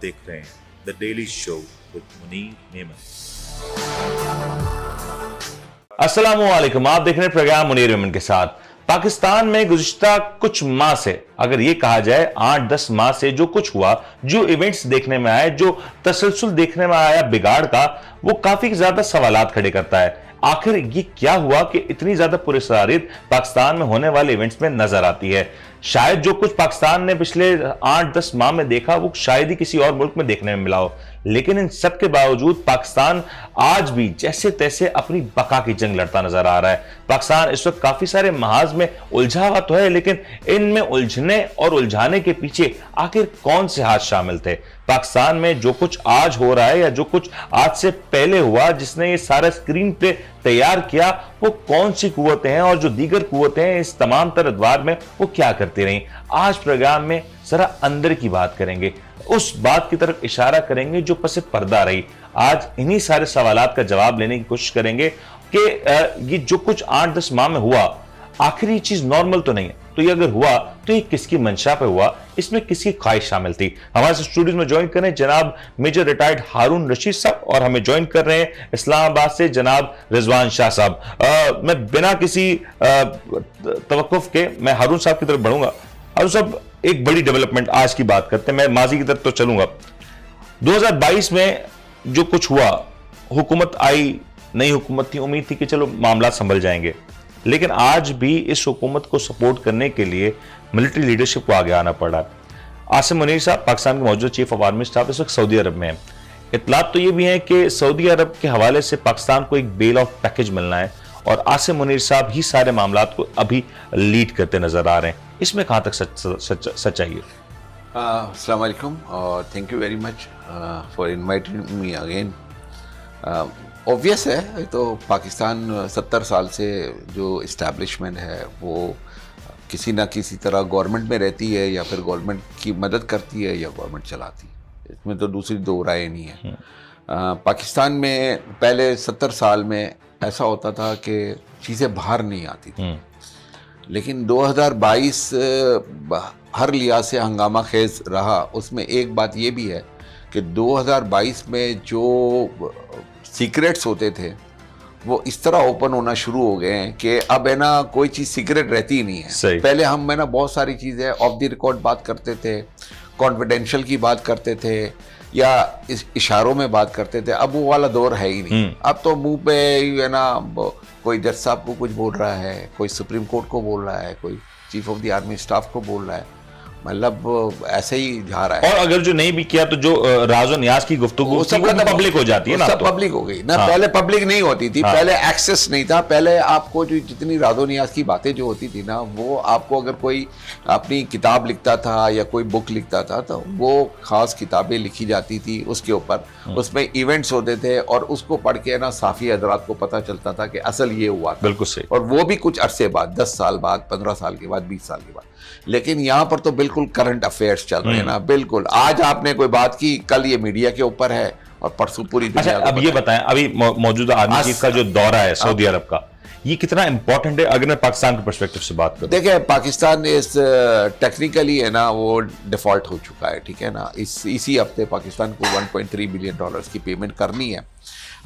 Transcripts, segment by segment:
देख रहे हैं the daily show with Munir Memon. अस्सलामुअलैकुम, आप देख रहे हैं प्रोग्राम मुनीर मेमन के साथ। पाकिस्तान में गुज़िश्ता कुछ माह से, अगर ये कहा जाए 8-10 माह से जो कुछ हुआ, जो इवेंट्स देखने में आए, जो तसलसल देखने में आया बिगाड़ का, वो काफी ज्यादा सवालात खड़े करता है। आखिर ये क्या हुआ कि इतनी ज्यादा पुरस्कारित पाकिस्तान में होने वाले इवेंट्स में नजर आती है। शायद जो कुछ पाकिस्तान ने पिछले 8-10 माह में देखा वो शायद ही किसी और मुल्क में देखने में मिला हो, लेकिन इन सब के बावजूद पाकिस्तान आज भी जैसे तैसे अपनी बका की जंग लड़ता नजर आ रहा है। पाकिस्तान इस वक्त काफी सारे महाज में उलझा हुआ तो है, लेकिन इनमें उलझने और उलझाने के पीछे आखिर कौन से हाथ शामिल थे। पाकिस्तान में जो कुछ आज हो रहा है या जो कुछ आज से पहले हुआ, जिसने ये सारा स्क्रीन प्ले तैयार किया, वो कौन सी कुव्वतें हैं और जो दीगर कुव्वतें हैं इस तमाम तर अदवार में वो क्या करती रही। आज प्रोग्राम में जरा अंदर की बात करेंगे, उस बात की तरफ इशारा करेंगे जो पसे पर्दा रही। आज इन्हीं सारे सवालात का जवाब लेने की कोशिश करेंगे कि ये जो कुछ 8-10 माह में हुआ, आखिर ये चीज नॉर्मल तो नहीं है, तो ये अगर हुआ तो ये किसकी मंशा पे हुआ, इसमें किसकी ख्वाहिश शामिल थी। हमारे स्टूडियो में ज्वाइन कर रहे हैं जनाब मेजर रिटायर्ड हारून रशीद साहब, और हमें ज्वाइन कर रहे हैं इस्लामाबाद से जनाब रिजवान शाह साहब। मैं बिना किसी तवक्कुफ के मैं हारून साहब की तरफ बढ़ूंगा। हारून साहब, एक बड़ी डेवलपमेंट आज की बात करते हैं, मैं माजी की तरफ तो चलूंगा। 2022 में जो कुछ हुआ, हुकूमत आई, नई हुकूमत थी, उम्मीद थी कि चलो मामला संभल जाएंगे, लेकिन आज भी इस हुकूमत को सपोर्ट करने के लिए मिलिट्री लीडरशिप को आगे आना पड़ा है। आसिम मुनीर साहब पाकिस्तान के मौजूदा चीफ ऑफ आर्मी स्टाफ इस वक्त सऊदी अरब में है। इतलात तो ये भी है कि सऊदी अरब के हवाले से पाकिस्तान को एक बेल ऑफ पैकेज मिलना है, और आसिम मुनीर साहब ही सारे मामलात को अभी लीड करते नजर आ रहे हैं। इसमें कहां तक सच्चाई है? अस्सलाम वालेकुम और thank you very much for inviting me again. Obvious है, तो पाकिस्तान 70 साल से जो इस्टेब्लिशमेंट है वो किसी ना किसी तरह गवर्नमेंट में रहती है, या फिर गवर्नमेंट की मदद करती है या गवर्नमेंट चलाती है, इसमें तो दूसरी दो राय नहीं है। पाकिस्तान में पहले 70 साल में ऐसा होता था कि चीज़ें बाहर नहीं आती थी, लेकिन 2022 हर लिहाज से हंगामा खेज रहा। उसमें एक बात ये भी है कि 2022 में जो सीक्रेट्स होते थे वो इस तरह ओपन होना शुरू हो गए हैं कि अब है ना कोई चीज़ सीक्रेट रहती ही नहीं है। पहले हम है ना बहुत सारी चीज़ें ऑफ द रिकॉर्ड बात करते थे, कॉन्फिडेंशियल की बात करते थे, या इशारों में बात करते थे। अब वो वाला दौर है ही नहीं। अब तो मुंह पे है ना कोई जज साहब को कुछ बोल रहा है, कोई सुप्रीम कोर्ट को बोल रहा है, कोई chief of the army staff को बोल रहा है, मतलब ऐसे ही जा रहा है। और अगर जो नहीं भी किया तो जो राज और न्याज की गुफ्तगू सब पब्लिक हो जाती है ना, सब पब्लिक हो गई ना। हाँ। पहले पब्लिक नहीं होती थी। हाँ। पहले एक्सेस नहीं था। पहले आपको जो जितनी राजो न्याज की बातें जो होती थी ना, वो आपको अगर कोई अपनी किताब लिखता था या कोई बुक लिखता था तो वो खास किताबें लिखी जाती थी उसके ऊपर, उसमें इवेंट्स होते थे, और उसको पढ़ के ना साफी हजरात को पता चलता था कि असल ये हुआ था। बिल्कुल सही। और वो भी कुछ अरसे बाद, 10 साल बाद, 15 साल के बाद, 20 साल के बाद। लेकिन यहाँ पर तो बिल्कुल करंट अफेयर्स चल रहे हैं ना। बिल्कुल आज आपने कोई बात की, कल ये मीडिया के ऊपर है और परसों पूरी दुनिया। अच्छा, अब ये बताएं, अभी मौजूदा आर्मी चीफ का जो दौरा है सऊदी अरब का, ये कितना इंपॉर्टेंट है अगर मैं पाकिस्तान के पर्सपेक्टिव से बात करूं? देखिए, पाकिस्तान इस टेक्निकली है ना वो डिफॉल्ट हो चुका है, ठीक है ना। इसी हफ्ते पाकिस्तान को $1.3 बिलियन की पेमेंट करनी है।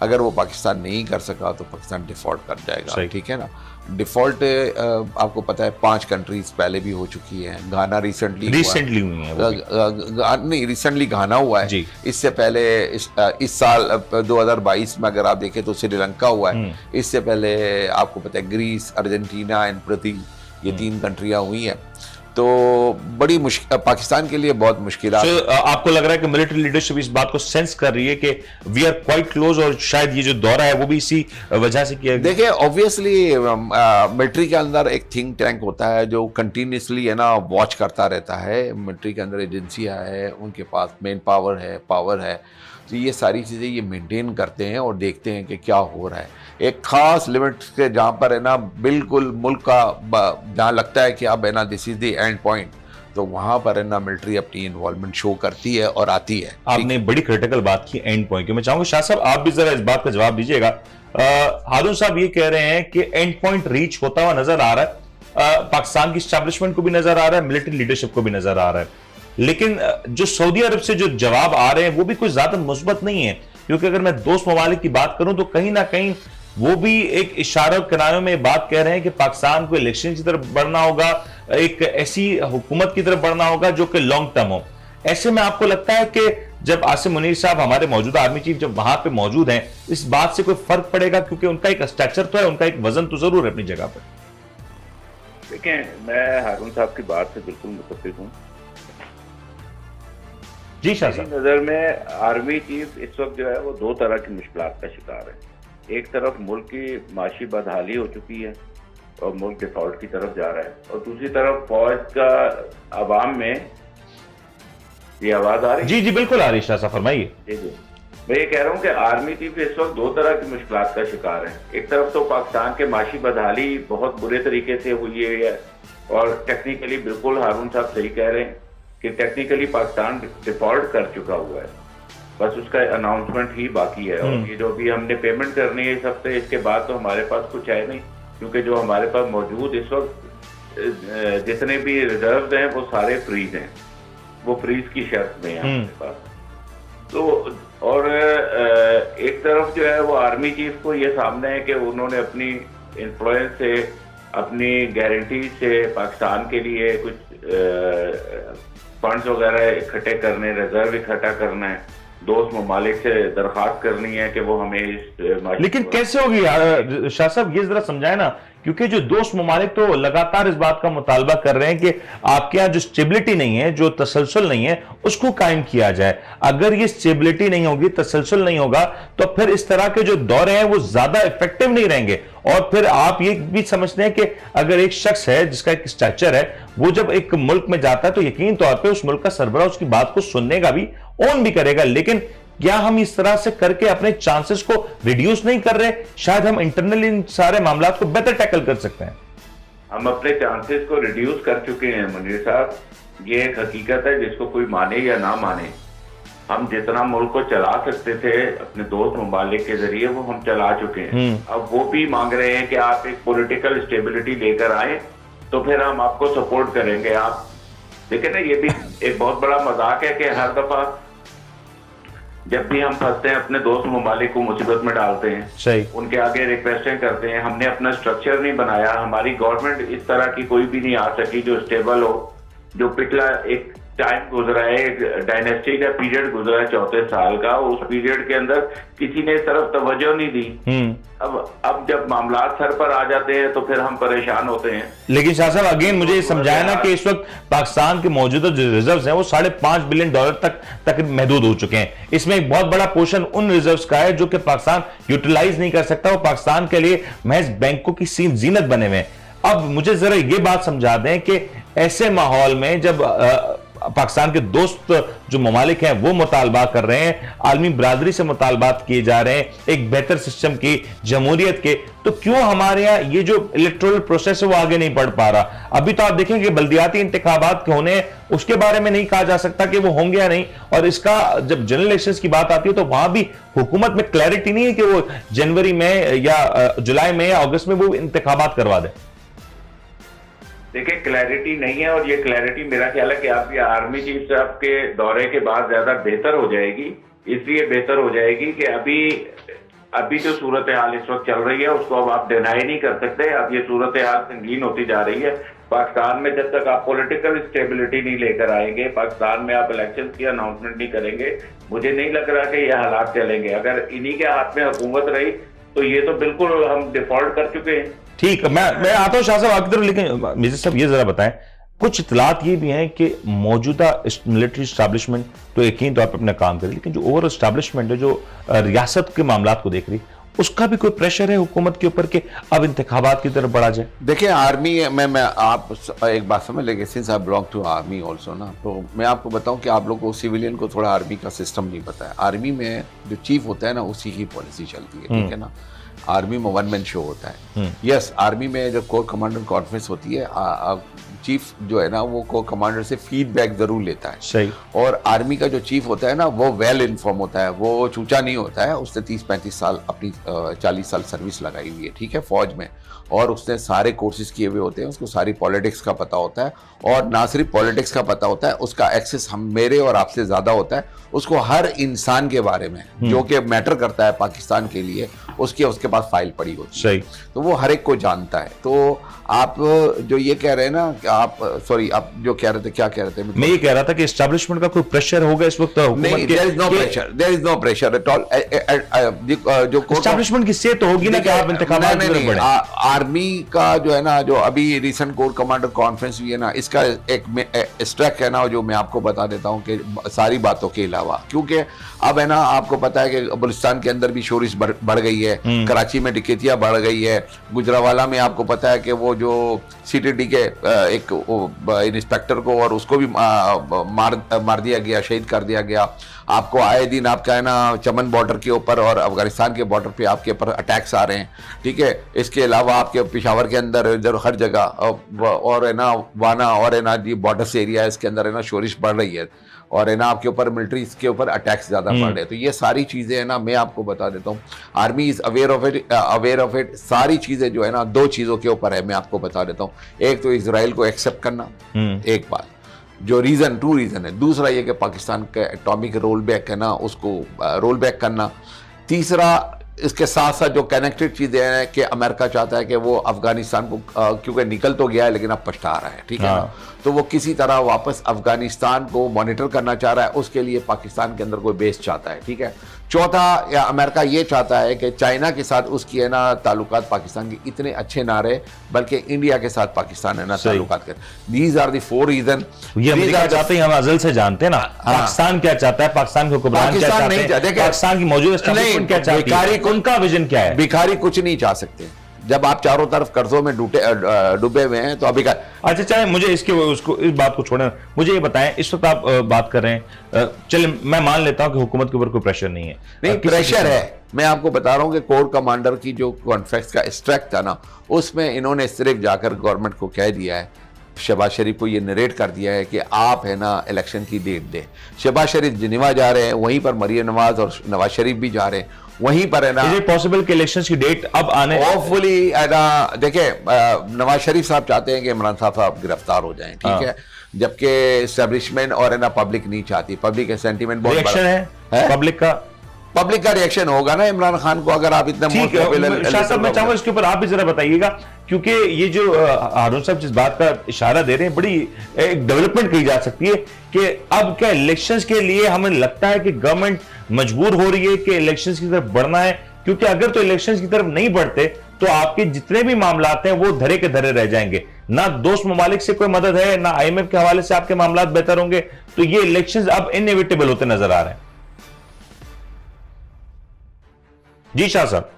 अगर वो पाकिस्तान नहीं कर सका तो पाकिस्तान डिफॉल्ट कर जाएगा, ठीक है ना। डिफॉल्ट आपको पता है 5 कंट्रीज पहले भी हो चुकी हैं। घाना रिसेंटली हुई है, नहीं रिसेंटली घाना हुआ है। इससे पहले इस साल 2022 में अगर आप देखें तो श्रीलंका हुआ है। इससे पहले आपको पता है ग्रीस, अर्जेंटीना एंड ब्राजील, ये 3 कंट्रियां हुई हैं। तो बड़ी मुश्किल पाकिस्तान के लिए बहुत मुश्किल। आपको लग रहा है कि मिलिट्री लीडरशिप इस बात को सेंस कर रही है कि वी आर क्वाइट क्लोज, और शायद ये जो दौरा है वो भी इसी वजह से किया गया? देखिए, ऑब्वियसली मिलिट्री के अंदर एक थिंक टैंक होता है जो कंटिन्यूसली है ना वॉच करता रहता है। मिलिट्री के अंदर एजेंसियां है, उनके पास मेन पावर है, तो ये सारी चीज़ें ये मेंटेन करते हैं और देखते हैं कि क्या हो रहा है एक खास लिमिट के, जहाँ पर है ना बिल्कुल मुल्क का जहाँ लगता है कि अब है ना this is the end point, तो वहाँ पर है ना मिलिट्री अपनी इन्वॉल्वमेंट शो करती है और आती है। आपने बड़ी क्रिटिकल बात की एंड पॉइंट की, मैं चाहूंगा शाह साहब आप भी जरा इस बात का जवाब दीजिएगा। हारून साहब ये कह रहे हैं कि एंड पॉइंट रीच होता हुआ नजर आ रहा है, पाकिस्तान की एस्टैब्लिशमेंट को भी नजर आ रहा है, मिलिट्री लीडरशिप को भी नजर आ रहा है। लेकिन जो सऊदी अरब से जो जवाब आ रहे हैं वो भी कोई ज्यादा मुस्बत नहीं है, क्योंकि अगर मैं दोस्त ममालिक की बात करूं तो कहीं ना कहीं वो भी एक इशारों किनारों में बात कह रहे हैं कि पाकिस्तान को इलेक्शन की तरफ बढ़ना होगा, एक ऐसी हुकूमत की तरफ बढ़ना होगा जो कि लॉन्ग टर्म हो। ऐसे में आपको लगता है कि जब आसिम मुनीर साहब हमारे मौजूदा आर्मी चीफ जब वहां पे मौजूद हैं, इस बात से कोई फर्क पड़ेगा? क्योंकि उनका एक स्ट्रक्चर तो है, उनका एक वजन तो जरूर है अपनी जगह पर। देखें, मैं हारून साहब की बात से बिल्कुल मुत्तफिक हूँ। जी शाह मेरी साहब, नजर में आर्मी चीफ इस वक्त जो है वो दो तरह की मुश्किलात का शिकार है। एक तरफ मुल्क की माशी बदहाली हो चुकी है और मुल्क डिफॉल्ट की तरफ जा रहा है, और दूसरी तरफ फौज का अवाम में, ये आवाज आ रही है? जी जी बिल्कुल आ रही, शाह साहब फरमाइए। जी जी, मैं ये कह रहा हूँ कि आर्मी चीफ इस वक्त दो तरह की मुश्किलात का शिकार है। एक तरफ तो पाकिस्तान के माशी बदहाली बहुत बुरे तरीके से हुई है, और टेक्निकली बिल्कुल हारून साहब सही कह रहे हैं कि टेक्निकली पाकिस्तान डिफॉल्ट कर चुका हुआ है, बस उसका अनाउंसमेंट ही बाकी है। और ये जो भी हमने पेमेंट करनी है इस हफ्ते, इसके बाद तो हमारे पास कुछ है नहीं, क्योंकि जो हमारे पास मौजूद इस वक्त जितने भी रिजर्व हैं वो सारे फ्रीज हैं, वो फ्रीज की शर्त में है हमारे पास। तो और एक तरफ जो है वो आर्मी चीफ को ये सामने है कि उन्होंने अपनी इन्फ्लुएंस से, अपनी गारंटी से पाकिस्तान के लिए कुछ फंड्स वगैरह इकट्ठे करने, रिजर्व इकट्ठा करना है, दोस्त ममालिक से दरखास्त करनी है कि वो हमें इस, लेकिन कैसे होगी शाह साहब, ये जरा समझाए ना, क्योंकि जो दोस्त ममालिक तो लगातार इस बात का मुतालबा कर रहे हैं कि आपके यहाँ जो स्टेबिलिटी नहीं है, जो तसलसल नहीं है, उसको कायम किया जाए। अगर ये स्टेबिलिटी नहीं होगी, तसलसल नहीं होगा, तो फिर इस तरह के जो दौरे हैं वो ज्यादा इफेक्टिव नहीं रहेंगे। और फिर आप ये भी समझते हैं कि अगर एक शख्स है जिसका एक स्ट्रक्चर है, वो जब एक मुल्क में जाता है तो यकीन तौर पर उस मुल्क का सरबराह उसकी बात को सुनने का भी, ऑन भी करेगा। लेकिन क्या हम इस तरह से करके अपने चांसेस को रिड्यूस नहीं कर रहे? शायद हम इंटरनली इन सारे मामला को बेहतर टैकल कर सकते हैं। हम अपने चांसेस को रिड्यूस कर चुके हैं मुनीर साहब, ये एक हकीकत है जिसको कोई माने या ना माने। हम जितना मुल्क को चला सकते थे अपने दोस्त ममालिक के जरिए, वो हम चला चुके हैं। अब वो भी मांग रहे हैं कि आप एक पॉलिटिकल स्टेबिलिटी लेकर आए तो फिर हम आपको सपोर्ट करेंगे। आप देखें ना, ये भी एक बहुत बड़ा मजाक है कि हर दफा जब भी हम फंसते हैं अपने दोस्त ममालिक को मुसीबत में डालते हैं, सही, उनके आगे रिक्वेस्टें करते हैं। हमने अपना स्ट्रक्चर नहीं बनाया, हमारी गवर्नमेंट इस तरह की कोई भी नहीं आ सकी जो स्टेबल हो। जो पिछला एक टाइम गुजरा है, एक डायनेस्टी का पीरियड गुजरा है 34 साल का, उस पीरियड के अंदर किसी ने इस तरफ तवज्जो नहीं दी। अब जब मामला सर पर आ जाते हैं तो फिर हम परेशान होते हैं। लेकिन शाह साहब अगेन मुझे समझाया ना कि इस वक्त पाकिस्तान के मौजूदा जो रिजर्व्स हैं वो $5.5 बिलियन तक महदूद हो चुके हैं। इसमें एक बहुत बड़ा पोर्शन उन रिजर्व्स का है जो कि पाकिस्तान यूटिलाइज नहीं कर सकता। वो पाकिस्तान के लिए महज बैंकों की जीनत बने हुए हैं। अब मुझे जरा ये बात समझा दें कि ऐसे माहौल में जब पाकिस्तान के दोस्त जो ममालिक हैं वो मुतालबा कर रहे हैं, आलमी बरादरी से मुतालबात किए जा रहे हैं एक बेहतर सिस्टम की, जमहूरियत के, तो क्यों हमारे यहाँ ये जो इलेक्टोरल प्रोसेस है वो आगे नहीं बढ़ पा रहा? अभी तो आप देखेंगे बल्दियाती इंतखाबात होने, उसके बारे में नहीं कहा जा सकता कि वो होंगे या नहीं। और इसका जब जनरल इलेक्शंस की बात आती है तो वहां भी हुकूमत में क्लैरिटी नहीं है कि वो जनवरी में या जुलाई में या अगस्त में वो इंतखाबात करवा दे। देखिए, क्लैरिटी नहीं है, और ये क्लैरिटी मेरा ख्याल है कि आपकी आर्मी चीफ साहब के दौरे के बाद ज्यादा बेहतर हो जाएगी। इसलिए बेहतर हो जाएगी कि अभी जो सूरत हाल इस वक्त चल रही है उसको अब आप डिनाई नहीं कर सकते। अब ये सूरत हाल संगीन होती जा रही है पाकिस्तान में। जब तक आप पॉलिटिकल स्टेबिलिटी नहीं लेकर आएंगे, पाकिस्तान में आप इलेक्शन की अनाउंसमेंट नहीं करेंगे, मुझे नहीं लग रहा कि ये हालात चलेंगे। अगर इन्हीं के हाथ में हुकूमत रही तो ये तो बिल्कुल हम डिफॉल्ट कर चुके हैं। ठीक, मैं आता हूं शाह साहब आपकी तरफ, लेकिन मिर्जा साहब ये जरा बताएं, कुछ इतलात ये भी हैं कि मौजूदा मिलिट्री स्टैब्लिशमेंट तो यकीन तौर पर अपना काम करे, लेकिन जो ओवरऑल स्टैब्लिशमेंट है जो रियासत के मामलात को देख रही, उसका भी कोई प्रेशर है हुकूमत के ऊपर कि अब इंतखाबात की तरफ बढ़ा जाए? देखिए, आर्मी मैं आप एक बात समझ लेंगे, since I belong to army also ना, तो मैं आपको बताऊं कि आप लोग को सिविलियन को थोड़ा आर्मी का सिस्टम नहीं पता है। आर्मी में जो चीफ होता है ना, उसी की पॉलिसी चलती है, ठीक है ना। आर्मी में वन मैन शो होता है। यस, आर्मी में जब कोर कमांडर कॉन्फ्रेंस होती है, चीफ जो है ना वो को कमांडर से फीडबैक जरूर लेता है। सही। और आर्मी का जो चीफ होता है ना वो वेल इन्फॉर्म होता है, वो चूचा नहीं होता है। उसने 30-35 साल अपनी 40 साल सर्विस लगाई हुई है, ठीक है, फौज में, और उसने सारे कोर्सेज किए हुए होते हैं, उसको सारी पॉलिटिक्स का पता होता है, और ना सिर्फ पॉलिटिक्स का पता होता है, उसका एक्सेस हम मेरे और आपसे ज्यादा होता है। उसको हर इंसान के बारे में जो कि मैटर करता है पाकिस्तान के लिए उसके पास फाइल पड़ी होती है। सही। तो वो हर एक को जानता है। तो आप जो ये कह रहे हैं ना कि आप सॉरी आप जो कह रहे थे, क्या कह रहे थे? मैं ये कह रहा था कि एस्टैब्लिशमेंट का कोई प्रेशर होगा इस वक्त हुकूमत नहीं, के? There is no pressure at all. जो एस्टैब्लिशमेंट की से तो होगी ना कि आप इंतखाबात की तरफ बढ़ें। आर्मी का जो है ना, जो अभी रिसेंट कोर कमांडर कॉन्फ्रेंस हुई है ना, इसका एक स्ट्रैक है ना जो मैं आपको बता देता हूँ कि सारी बातों के अलावा, क्योंकि अब है ना आपको पता है कि बलूचिस्तान के अंदर भी शोरिश बढ़ गई है, कराची में डिकेतियां बढ़ गई है, गुजरावाला में आपको पता है कि वो जो सीटीडी के एक इंस्पेक्टर को और उसको भी मार दिया गया, शहीद कर दिया गया। आपको आए दिन आपका है ना चमन बॉर्डर के ऊपर और अफगानिस्तान के बॉर्डर पे आपके ऊपर अटैक्स आ रहे हैं, ठीक है। इसके अलावा आपके पेशावर के अंदर इधर हर जगह और है ना वाना और है ना ये बॉर्डर एरिया है, इसके अंदर है ना शोरिश बढ़ रही है, और है ना आपके ऊपर मिलिट्री के ऊपर अटैक्स ज्यादा बढ़ रहे हैं। तो ये सारी चीजें है ना मैं आपको बता देता हूँ, army is aware of it. सारी चीजें जो है ना दो चीजों के ऊपर है, मैं आपको बता देता हूँ। एक तो इजराइल को एक्सेप्ट करना, एक बात जो टू रीजन है। दूसरा ये कि पाकिस्तान का एटॉमिक रोल बैक है ना उसको रोल बैक करना। तीसरा इसके साथ साथ जो कनेक्टेड चीजें हैं कि अमेरिका चाहता है कि वो अफगानिस्तान को क्योंकि निकल तो गया है लेकिन अब पछता रहा है, ठीक है ना, तो वो किसी तरह वापस अफगानिस्तान को मॉनिटर करना चाह रहा है, उसके लिए पाकिस्तान के अंदर कोई बेस चाहता है, ठीक है। चौथा या अमेरिका ये चाहता है कि चाइना के साथ उसकी है ना ताल्लुकात पाकिस्तान के इतने अच्छे ना रहे, बल्कि इंडिया के साथ पाकिस्तान है ना ताल्लुकात करे। These are the 4 reason. ये अमेरिका चाहते हैं, हम अजल से जानते हैं ना पाकिस्तान क्या चाहता है, पाकिस्तान के हुक्मरान क्या चाहते हैं, पाकिस्तान की मौजूदा एस्टेब्लिशमेंट क्या चाहती है, उनका विजन क्या है। भिखारी कुछ नहीं चाह सकते जब आप चारों तरफ कर्जों में डूबे हुए हैं, तो अभी का अच्छा चाहे मुझे इस बात को छोड़ें, मुझे ये बताएं इस वक्त आप बात कर रहे हैं, चलिए मैं मान लेता हूं कि हुकूमत के ऊपर कोई प्रेशर नहीं है। नहीं, प्रेशर है। मैं आपको बता रहा हूं कि कोर कमांडर की जो कॉन्फ्रेंस का स्ट्रैक था ना, उसमें इन्होंने सिर्फ जाकर गवर्नमेंट को कह दिया है, शहबाज शरीफ को ये नरेट कर दिया है कि आप है ना इलेक्शन की डेट दें। शहबाज शरीफ जिनेवा जा रहे हैं, वहीं पर मरियम नवाज और नवाज शरीफ भी जा रहे हैं, वहीं पर है ना। इज इट पॉसिबल कि इलेक्शंस की डेट अब आने? होपफुली देखिए नवाज शरीफ साहब चाहते हैं कि इमरान साहब गिरफ्तार हो जाएं, ठीक है, जबकि एस्टेब्लिशमेंट और है ना पब्लिक नहीं चाहती। पब्लिक का सेंटीमेंट बहुत रिएक्शन है पब्लिक का रिएक्शन होगा ना इमरान खान को, अगर आप इतना शाह साहब मैं चाहूंगा इसके ऊपर आप भी जरा बताइएगा, क्योंकि ये जो हारून साहब जिस बात का इशारा दे रहे हैं बड़ी एक डेवलपमेंट कही जा सकती है कि अब क्या इलेक्शंस के लिए हमें लगता है कि गवर्नमेंट मजबूर हो रही है कि इलेक्शंस की तरफ बढ़ना है, क्योंकि अगर तो इलेक्शंस की तरफ नहीं बढ़ते तो आपके जितने भी मामलात हैं वो धरे के धरे रह जाएंगे। ना दोस्त ममालिक से कोई मदद है, ना IMF के हवाले से आपके मामलात बेहतर होंगे, तो ये इलेक्शंस अब इनएविटेबल होते नजर आ रहे हैं। जी शाह साहब।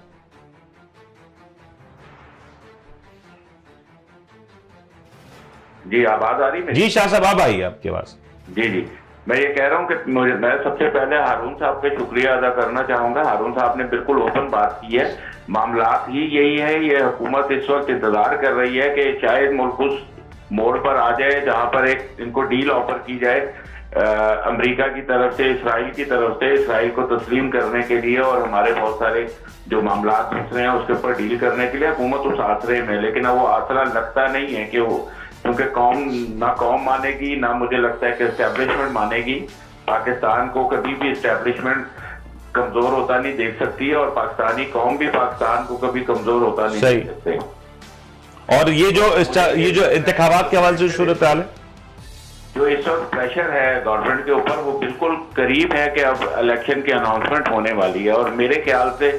जी आवाज आ रही है? जी शाह साहब आप आइए आपके पास। जी मैं ये कह रहा हूं कि मैं सबसे पहले हारून साहब पे शुक्रिया अदा करना चाहूंगा। हारून साहब ने बिल्कुल ओपन बात की है, मामलात ही यही है। ये हुकूमत इस वक्त इंतजार कर रही है कि शायद मुल्क उस मोड़ पर आ जाए जहां पर एक इनको डील ऑफर की जाए अमेरिका की तरफ से, इसराइल की तरफ से, इसराइल को तस्लीम करने के लिए और हमारे बहुत सारे जो मामलात फंस रहे हैं उसके ऊपर डील करने के लिए हुकूमत उस आसरे में। लेकिन अब वो आसरा लगता नहीं है कि वो, क्योंकि कौम मानेगी ना मुझे लगता है कि एस्टेब्लिशमेंट मानेगी। पाकिस्तान को कभी भी एस्टेब्लिशमेंट कमजोर होता नहीं देख सकती है और पाकिस्तानी कौम भी पाकिस्तान को कभी कमजोर होता नहीं देख सकते। और ये जो इंतखाबात के हवाले से सूरत हाल है, जो इस वक्त प्रेशर है गवर्नमेंट के ऊपर, वो बिल्कुल करीब है कि अब इलेक्शन की अनाउंसमेंट होने वाली है और मेरे ख्याल से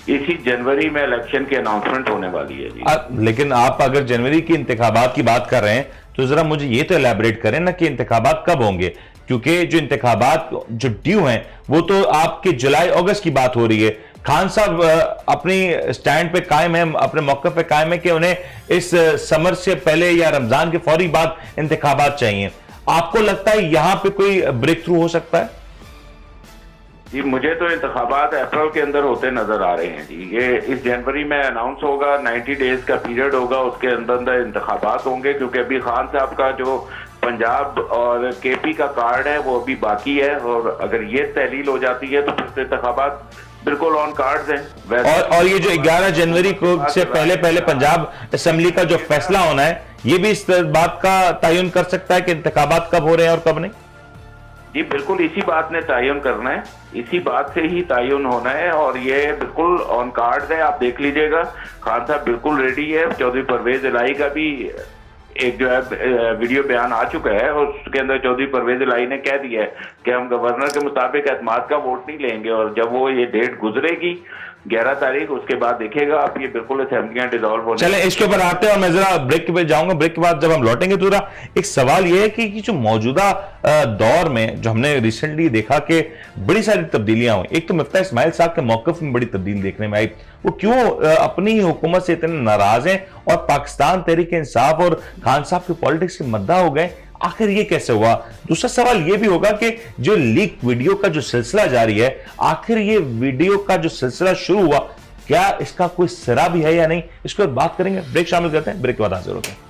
इसी जनवरी में इलेक्शन की अनाउंसमेंट होने वाली है जी। लेकिन आप अगर जनवरी की इंतखाबात की बात कर रहे हैं तो जरा मुझे ये तो एलैबोरेट करें ना कि इंतखाबात कब होंगे, क्योंकि जो इंतखाबात जो ड्यू हैं वो तो आपके जुलाई अगस्त की बात हो रही है। खान साहब अपनी स्टैंड पे कायम है, अपने मौके पे कायम है कि उन्हें इस समर से पहले या रमजान के फौरी बाद इंतखाबात चाहिए। आपको लगता है यहां पे कोई ब्रेक थ्रू हो सकता है? जी मुझे तो इंतखाबात अप्रैल के अंदर होते नजर आ रहे हैं जी। ये इस जनवरी में अनाउंस होगा, 90 डेज का पीरियड होगा, उसके अंदर इंतखाबात होंगे, क्योंकि अभी खान साहब का जो पंजाब और केपी का कार्ड है वो अभी बाकी है, और अगर ये तहलील हो जाती है तो फिर इंतखाबात बिल्कुल ऑन कार्ड्स हैं। और ये जो 11 जनवरी को से पहले पंजाब असेंबली का जो फैसला होना है, ये भी इस बात का तयन कर सकता है कि इंतखाबात कब हो रहे हैं और कब नहीं। जी बिल्कुल इसी बात ने तयन करना है, इसी बात से ही तयन होना है, और ये बिल्कुल ऑन कार्ड है। आप देख लीजिएगा, खान साहब बिल्कुल रेडी है। चौधरी परवेज इलाही का भी एक जो है वीडियो बयान आ चुका है, और उसके अंदर चौधरी परवेज इलाही ने कह दिया है कि हम गवर्नर के मुताबिक एतमाद का वोट नहीं लेंगे, और जब वो ये डेट गुजरेगी 11 तारीख, उसके बाद देखेगा आप ये बिल्कुल असेंबलियां डिसॉल्व होने। चले इसके ऊपर आते हैं और मैं जरा ब्रेक पे जाऊंगा। ब्रेक के बाद जब हम लौटेंगे तो जरा एक सवाल ये है कि जो मौजूदा दौर में जो हमने रिसेंटली देखा कि बड़ी सारी तब्दीलियां हुई। एक तो मिफ्ता इस्माइल साहब के मौकफ में बड़ी तब्दीली देखने में आई, वो क्यों अपनी ही हुकूमत से इतने नाराज हैं और पाकिस्तान तहरीक इंसाफ और खान साहब की पॉलिटिक्स के मद्दा हो गए, आखिर ये कैसे हुआ। दूसरा सवाल ये भी होगा कि जो लीक वीडियो का जो सिलसिला जारी है, आखिर ये वीडियो का जो सिलसिला शुरू हुआ, क्या इसका कोई सिरा भी है या नहीं, इसके बाद बात करेंगे। ब्रेक शामिल करते हैं, ब्रेक के बाद हाजिर होते हैं।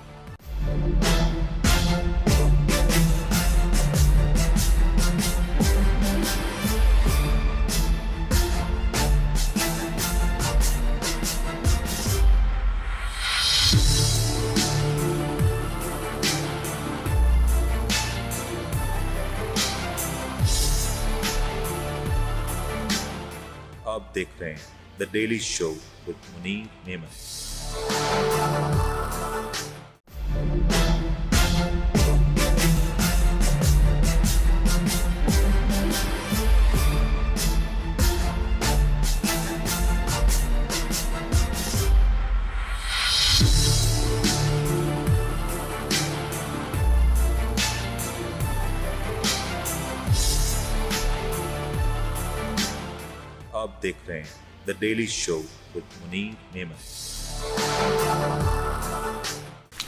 आप देख रहे हैं the daily show with Munir नेमत। आप देख रहे हैं the daily show with Munir नेमत।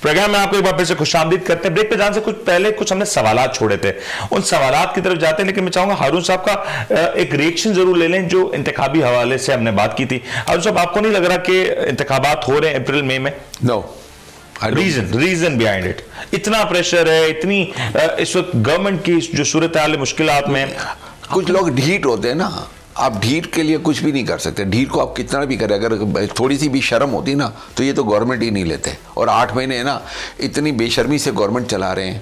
प्रोग्राम में आपको एक बार फिर से खुशामदीद करते हैं। ब्रेक पे जाने से कुछ पहले कुछ हमने सवालात छोड़े थे, उन सवालात की तरफ जाते हैं, लेकिन मैं चाहूंगा हारून साहब का एक रिएक्शन जरूर ले लें। जो इंतखाबी हवाले से हमने बात की थी, हारून साहब आपको नहीं लग रहा कि इंतखाबात हो रहे हैं अप्रैल मई में? नो। रीजन बिहाइंड इट, इतना प्रेशर है, इतनी इस वक्त गवर्नमेंट की जो सूरत हाल मुश्किलात में, कुछ लोग ढीठ होते हैं ना, आप ढीठ के लिए कुछ भी नहीं कर सकते। ढीठ को आप कितना भी करें, अगर थोड़ी सी भी शर्म होती ना तो ये तो गवर्नमेंट ही नहीं लेते। और 8 महीने है ना, इतनी बेशर्मी से गवर्नमेंट चला रहे हैं,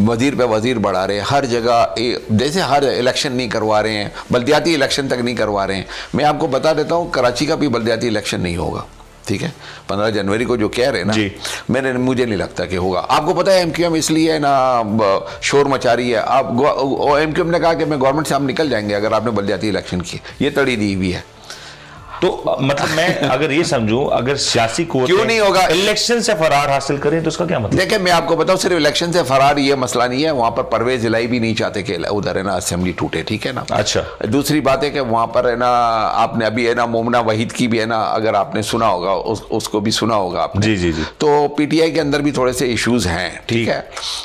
वजीर पे वजीर बढ़ा रहे हैं, हर जगह जैसे हर इलेक्शन नहीं करवा रहे हैं, बल्दियाती इलेक्शन तक नहीं करवा रहे हैं। मैं आपको बता देता हूँ, कराची का भी बल्दियाती इलेक्शन नहीं होगा, ठीक है? 15 जनवरी को जो कह रहे हैं ना, मुझे नहीं लगता कि होगा। आपको पता है MQM इसलिए है ना शोर मचा रही है। आप MQM ने कहा कि मैं गवर्नमेंट से हम निकल जाएंगे अगर आपने बल्दियाती इलेक्शन की, ये तड़ी दी हुई है। तो मतलब मैं अगर ये समझूं, अगर सियासी को क्यों नहीं होगा, इलेक्शन से फरार हासिल करें तो उसका क्या मतलब? देखिए मैं आपको बताऊं, सिर्फ इलेक्शन से फरार ये मसला नहीं है। वहां पर परवेज इलाही भी नहीं चाहते कि उधर है ना असेंबली टूटे, ठीक है ना? अच्छा। दूसरी बात है कि वहां पर है ना, आपने अभी है ना मोमना वहीद की भी है ना, अगर आपने सुना होगा, उसको भी सुना होगा आपने। जी। तो PTI के अंदर भी थोड़े से इश्यूज हैं, ठीक है?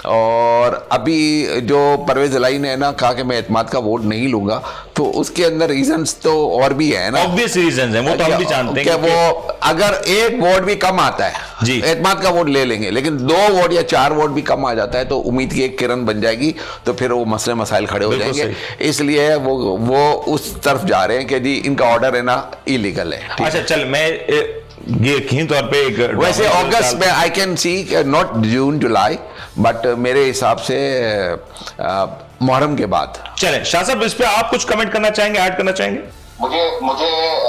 और अभी जो परवेज इलाही ने है ना कहा कि मैं एतमाद का वोट नहीं लूंगा, तो उसके अंदर रीजंस तो और भी है ना, ऑब्वियस रीजंस हैं, वो तो हम भी जानते हैं कि वो अगर एक वोट भी कम आता है जी, एतमाद का वोट ले लेंगे, लेकिन 2 वोट या 4 वोट भी कम आ जाता है तो उम्मीद की एक किरण बन जाएगी, तो फिर वो मसले मसाइल खड़े हो जाएंगे। इसलिए वो उस तरफ जा रहे हैं कि जी इनका ऑर्डर है ना इलीगल है। अच्छा चल, मैं ये यकीन तौर पे एक वैसे अगस्त में I can see, not June July, but मेरे हिसाब से मुहर्रम के बाद। चले शाह साहब, इस पे आप कुछ कमेंट करना चाहेंगे, ऐड करना चाहेंगे? मुझे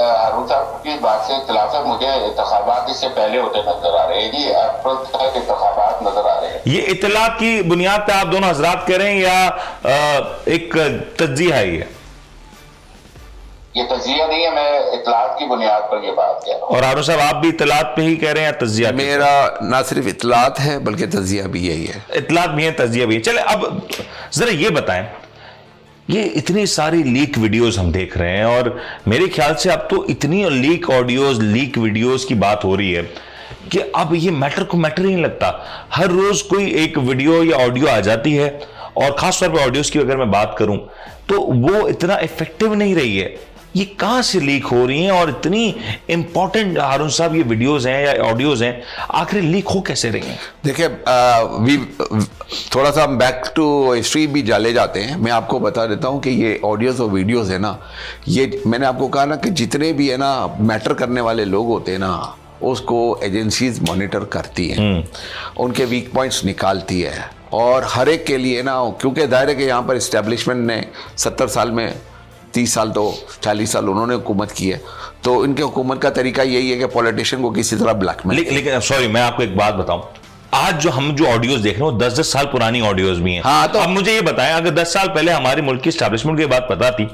हारून साहब की बात से इख्तिलाफ है। मुझे इंतखाबात इससे पहले होते नजर आ रहे हैं जी, अप्रैल तक इंतखाबात नजर आ रहे हैं। ये इत्तला की बुनियाद पे आप दोनों हजरात कह रहे हैं या एक तज्जिया है? ये तज्जिया नहीं है, मैं इत्तलात की बुनियाद पर ये बात कह रहा हूँ। और हारून साहब आप भी इत्तलात पे ही कह रहे हैं या तज्जिया? मेरा ना सिर्फ इत्तलात है बल्कि तज्जिया भी यही है। इत्तलात भी है, तज्जिया भी है। चले अब जरा ये बताएं, ये इतनी सारी लीक वीडियोस हम देख रहे हैं और मेरे ख्याल से अब तो इतनी लीक ऑडियोज, लीक वीडियोस की बात हो रही है कि अब ये मैटर को मैटर ही नहीं लगता। हर रोज कोई एक वीडियो या ऑडियो आ जाती है और खासतौर पर ऑडियोज की अगर मैं बात करूं तो वो इतना इफेक्टिव नहीं रही है। ये कहां से लीक हो रही हैं और इतनी इंपॉर्टेंट हारून साहब ये वीडियोस हैं या ऑडियोज हैं, आखिर लीक हो कैसे रही हैं? देखिए, थोड़ा सा बैक टू हिस्ट्री भी जाले जाते हैं। मैं आपको बता देता हूं कि ये ऑडियोज और वीडियोस है ना, ये मैंने आपको कहा ना कि जितने भी है ना मैटर करने वाले लोग होते हैं ना, उसको एजेंसीज मॉनिटर करती हैं, उनके वीक पॉइंट्स निकालती है, और हर एक के लिए ना, क्योंकि दायरे के यहाँ पर इस्टेब्लिशमेंट ने 70 साल में 30 साल तो 40 साल उन्होंने हुकूमत की है, तो इनके हुकूमत का तरीका यही है कि पॉलिटिशियन को किसी तरह ब्लैकमेल। लेकिन सॉरी, मैं आपको एक बात बताऊं, आज जो हम जो ऑडियोज देख रहे हैं वो 10-10 साल पुरानी ऑडियोज भी हैं। हाँ, तो अब मुझे ये बताएं, अगर 10 साल पहले हमारे मुल्क की एस्टैब्लिशमेंट की बात पता थी